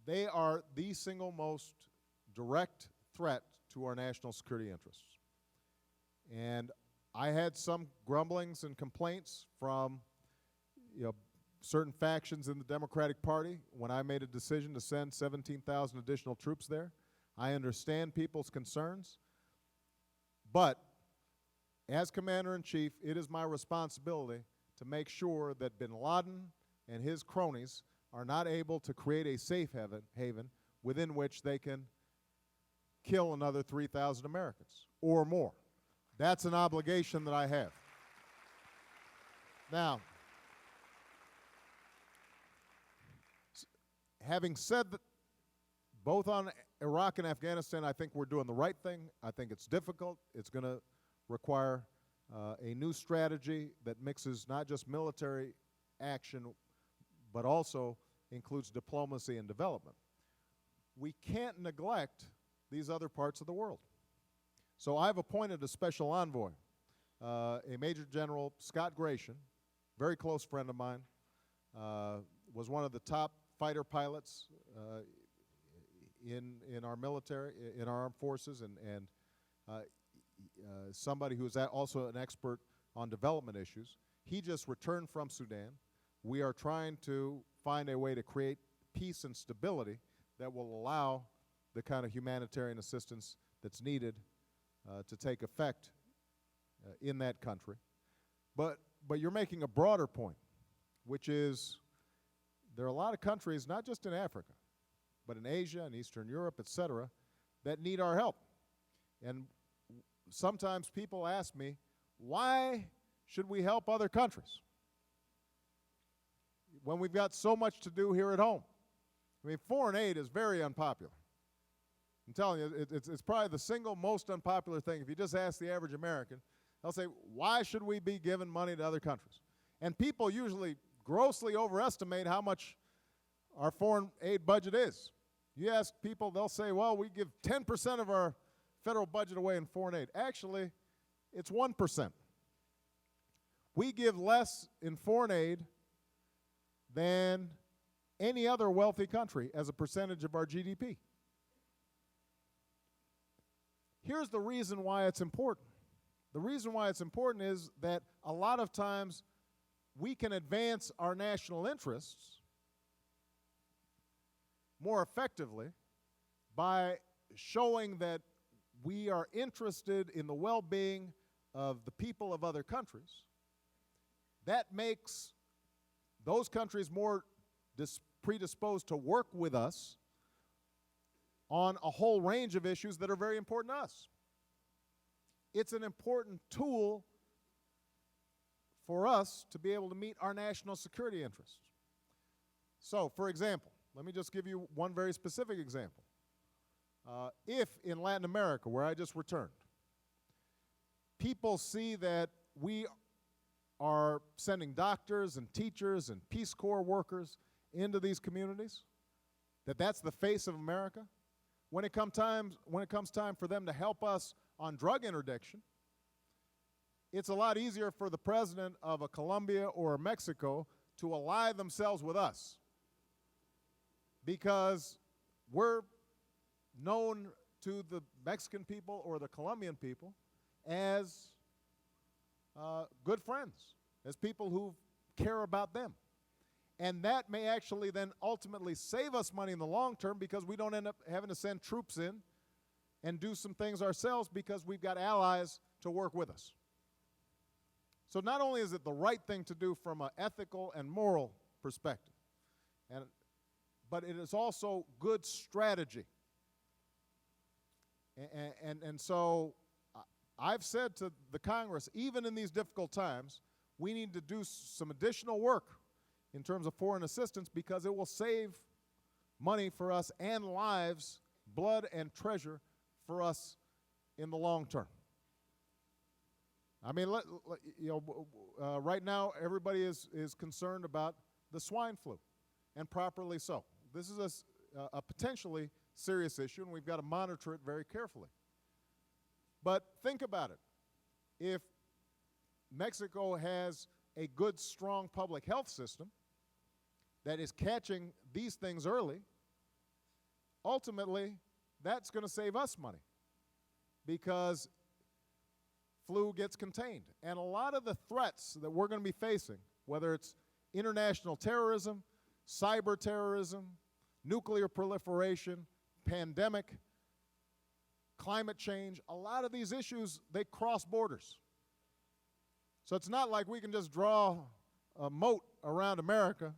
They are the single most direct threat to our national security interests. And I had some grumblings and complaints from certain factions in the Democratic Party when I made a decision to send 17,000 additional troops there. I understand people's concerns, but as Commander-in-Chief, it is my responsibility to make sure that bin Laden and his cronies are not able to create a safe haven within which they can kill another 3,000 Americans or more. That's an obligation that I have. Now, having said that, both on Iraq and Afghanistan, I think we're doing the right thing. I think it's difficult. It's going to require a new strategy that mixes not just military action, but also includes diplomacy and development. We can't neglect these other parts of the world. So I've appointed a special envoy, a Major General Scott Gratian, very close friend of mine, was one of the top fighter pilots in our military, in our armed forces, and somebody who is also an expert on development issues. He just returned from Sudan. We are trying to find a way to create peace and stability that will allow the kind of humanitarian assistance that's needed to take effect in that country. But you're making a broader point, which is there are a lot of countries, not just in Africa, but in Asia and Eastern Europe, et cetera, that need our help. And sometimes people ask me, why should we help other countries when we've got so much to do here at home? I mean, foreign aid is very unpopular. I'm telling you, it's probably the single most unpopular thing. If you just ask the average American, they'll say, why should we be giving money to other countries? And people usually grossly overestimate how much our foreign aid budget is. You ask people, they'll say, well, we give 10% of our federal budget away in foreign aid. Actually, it's 1%. We give less in foreign aid than any other wealthy country as a percentage of our GDP. Here's the reason why it's important. The reason why it's important is that a lot of times we can advance our national interests more effectively by showing that we are interested in the well-being of the people of other countries. That makes those countries more predisposed to work with us on a whole range of issues that are very important to us. It's an important tool for us to be able to meet our national security interests. So, for example, let me just give you one very specific example. If in Latin America, where I just returned, people see that we are sending doctors and teachers and Peace Corps workers into these communities, that's the face of America, when it comes time for them to help us on drug interdiction, it's a lot easier for the president of a Colombia or a Mexico to ally themselves with us because we're known to the Mexican people or the Colombian people as good friends, as people who care about them. And that may actually then ultimately save us money in the long term because we don't end up having to send troops in and do some things ourselves because we've got allies to work with us. So not only is it the right thing to do from an ethical and moral perspective, but it is also good strategy. And so I've said to the Congress, even in these difficult times, we need to do some additional work in terms of foreign assistance because it will save money for us and lives, blood and treasure for us in the long term. I mean, right now everybody is concerned about the swine flu, and properly so. This is a potentially serious issue, and we've got to monitor it very carefully. But think about it. If Mexico has a good, strong public health system that is catching these things early, ultimately, that's going to save us money because flu gets contained. And a lot of the threats that we're going to be facing, whether it's international terrorism, cyber terrorism, nuclear proliferation, pandemic, climate change, a lot of these issues, they cross borders. So it's not like we can just draw a moat around America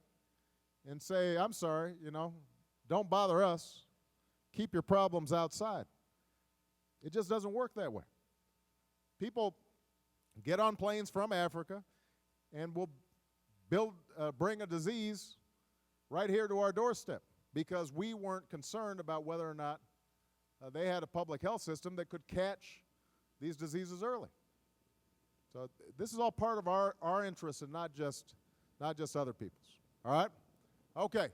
and say, I'm sorry, don't bother us. Keep your problems outside. It just doesn't work that way. People get on planes from Africa and will bring a disease right here to our doorstep because we weren't concerned about whether or not they had a public health system that could catch these diseases early. So this is all part of our interests and not just other people's. All right? Okay.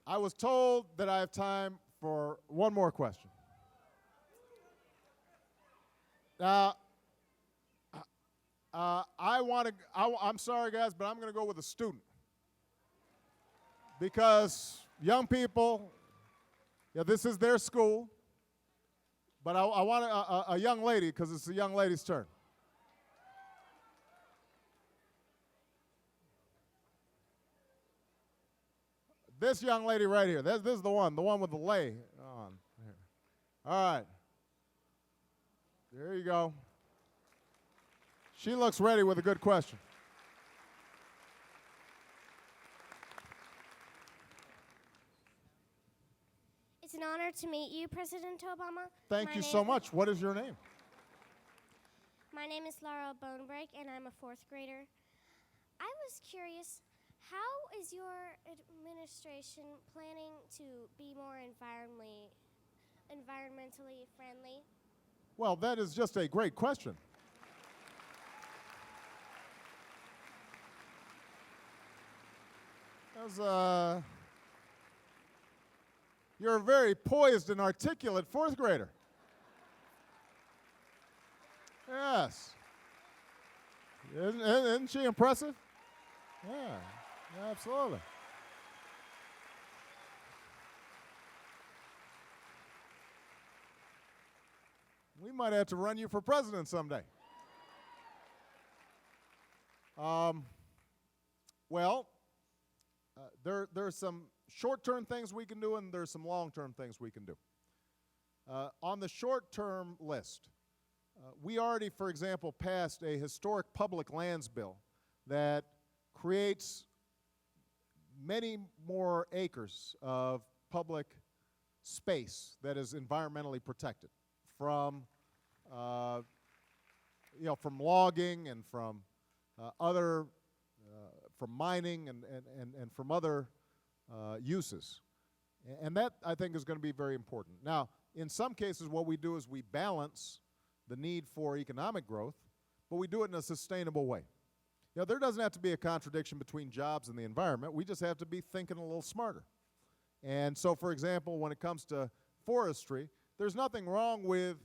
I was told that I have time for one more question. Now, I'm sorry, guys, but I'm going to go with a student. Because young people, this is their school, but I want a young lady because it's a young lady's turn. This young lady right here, this is the one with the lei on. Here. All right. There you go. She looks ready with a good question. It's an honor to meet you, President Obama. Thank you so much. What is your name? My name is Laura Bonebreak, and I'm a fourth grader. I was curious, how is your administration planning to be more environmentally friendly? Well, that is just a great question. You're a very poised and articulate fourth grader. Yes. Isn't she impressive? Yeah, absolutely. We might have to run you for president someday. There's some short-term things we can do, and there's some long-term things we can do. On the short-term list, we already, for example, passed a historic public lands bill that creates many more acres of public space that is environmentally protected from logging and from from mining and from other uses. And that, I think, is going to be very important. Now, in some cases, what we do is we balance the need for economic growth, but we do it in a sustainable way. There doesn't have to be a contradiction between jobs and the environment. We just have to be thinking a little smarter. And so, for example, when it comes to forestry, there's nothing wrong with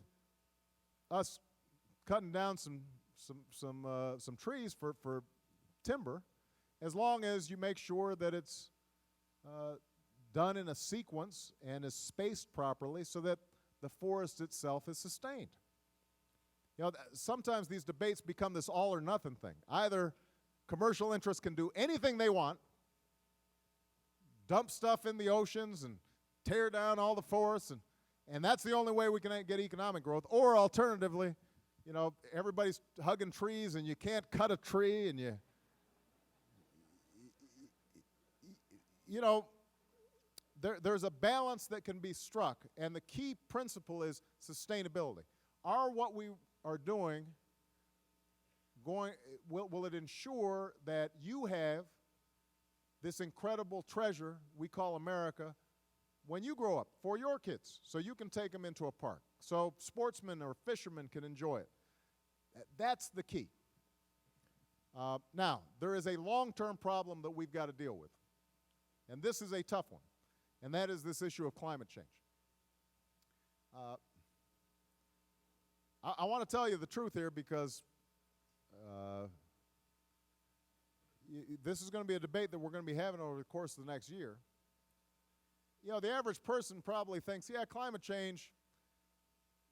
us cutting down some trees for timber, as long as you make sure that it's done in a sequence and is spaced properly so that the forest itself is sustained. You know, sometimes these debates become this all or nothing thing. Either commercial interests can do anything they want, dump stuff in the oceans and tear down all the forests, and that's the only way we can get economic growth. Or alternatively, you know, everybody's hugging trees and you can't cut a tree, and you know, there's a balance that can be struck, and the key principle is sustainability. Are what we are doing will it ensure that you have this incredible treasure we call America when you grow up, for your kids, so you can take them into a park, so sportsmen or fishermen can enjoy it? That's the key. Now, there is a long-term problem that we've got to deal with, and this is a tough one, and that is this issue of climate change. I want to tell you the truth here, because this is going to be a debate that we're going to be having over the course of the next year. You know, the average person probably thinks, yeah, climate change,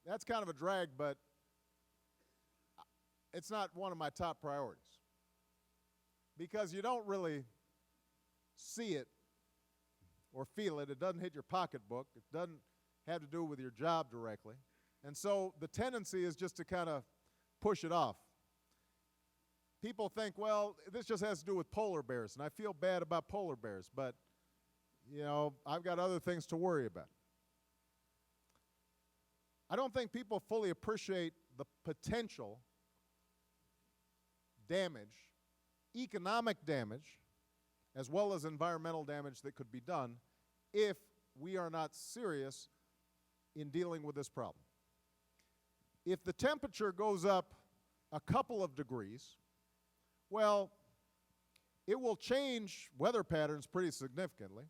that's kind of a drag, but it's not one of my top priorities. Because you don't really see it or feel it. It doesn't hit your pocketbook. It doesn't have to do with your job directly. And so the tendency is just to kind of push it off. People think, well, this just has to do with polar bears, and I feel bad about polar bears, but, you know, I've got other things to worry about. I don't think people fully appreciate the potential damage, economic damage, as well as environmental damage that could be done if we are not serious in dealing with this problem. If the temperature goes up a couple of degrees, well, it will change weather patterns pretty significantly.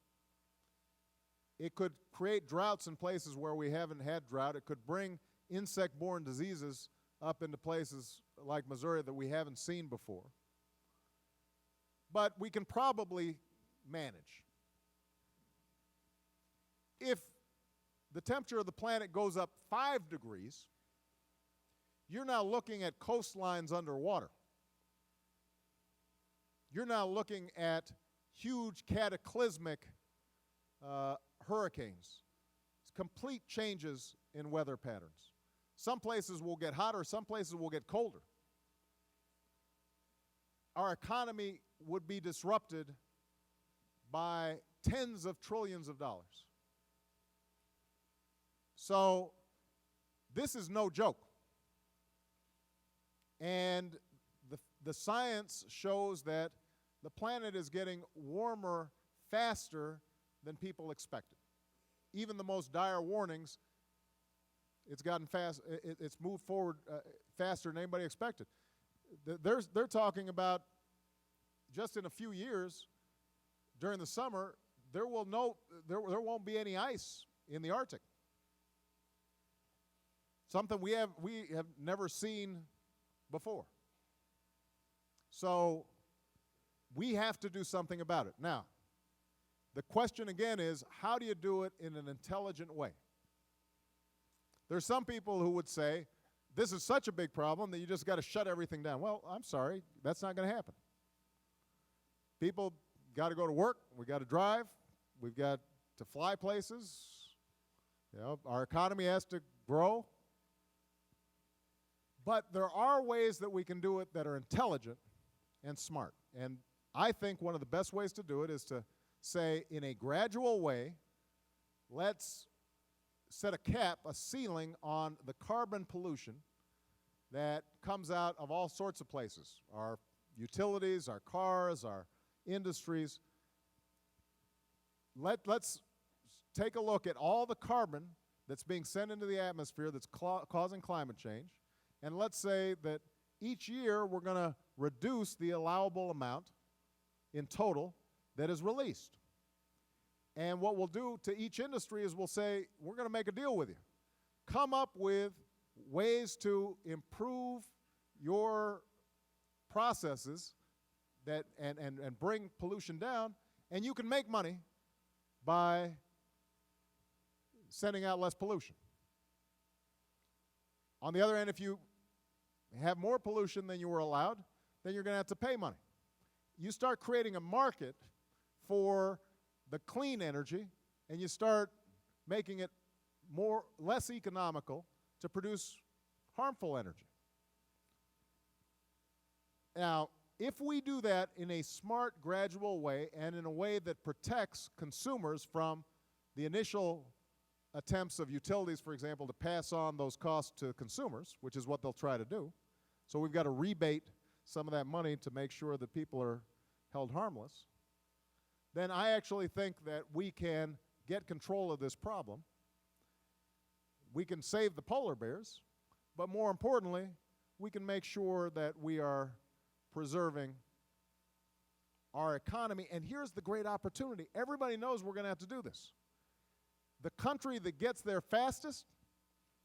It could create droughts in places where we haven't had drought. It could bring insect-borne diseases up into places like Missouri that we haven't seen before. But we can probably manage. If the temperature of the planet goes up 5 degrees, you're now looking at coastlines underwater. You're now looking at huge cataclysmic hurricanes, complete changes in weather patterns. Some places will get hotter, some places will get colder. Our economy would be disrupted by tens of trillions of dollars. So this is no joke. And the science shows that the planet is getting warmer faster than people expected. Even the most dire warnings, it's moved forward faster than anybody expected. They're talking about just in a few years, during the summer, there won't be any ice in the Arctic. Something we have never seen before. So we have to do something about it. Now, the question again is, how do you do it in an intelligent way? There's some people who would say, this is such a big problem that you just got to shut everything down. Well, I'm sorry, that's not going to happen. People got to go to work, we got to drive, we've got to fly places, you know, our economy has to grow. But there are ways that we can do it that are intelligent and smart. And I think one of the best ways to do it is to say, in a gradual way, let's set a cap, a ceiling on the carbon pollution that comes out of all sorts of places, our utilities, our cars, our industries. Let's take a look at all the carbon that's being sent into the atmosphere that's causing climate change, and let's say that each year we're going to reduce the allowable amount in total that is released. And what we'll do to each industry is we'll say, we're going to make a deal with you. Come up with ways to improve your processes that and bring pollution down, and you can make money by sending out less pollution. On the other hand, if you have more pollution than you were allowed, then you're going to have to pay money. You start creating a market for the clean energy, and you start making it less economical to produce harmful energy. Now, if we do that in a smart, gradual way and in a way that protects consumers from the initial attempts of utilities, for example, to pass on those costs to consumers, which is what they'll try to do, so we've got to rebate some of that money to make sure that people are held harmless, then I actually think that we can get control of this problem. We can save the polar bears, but more importantly, we can make sure that we are preserving our economy. And here's the great opportunity. Everybody knows we're going to have to do this. The country that gets there fastest,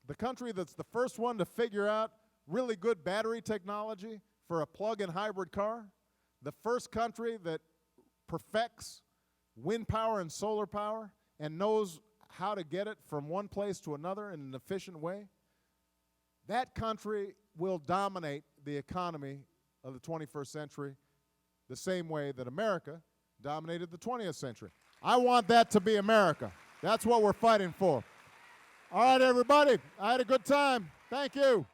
the country that's the first one to figure out really good battery technology for a plug-in hybrid car, the first country that perfects wind power and solar power and knows how to get it from one place to another in an efficient way, that country will dominate the economy of the 21st century the same way that America dominated the 20th century. I want that to be America. That's what we're fighting for. All right, everybody. I had a good time. Thank you.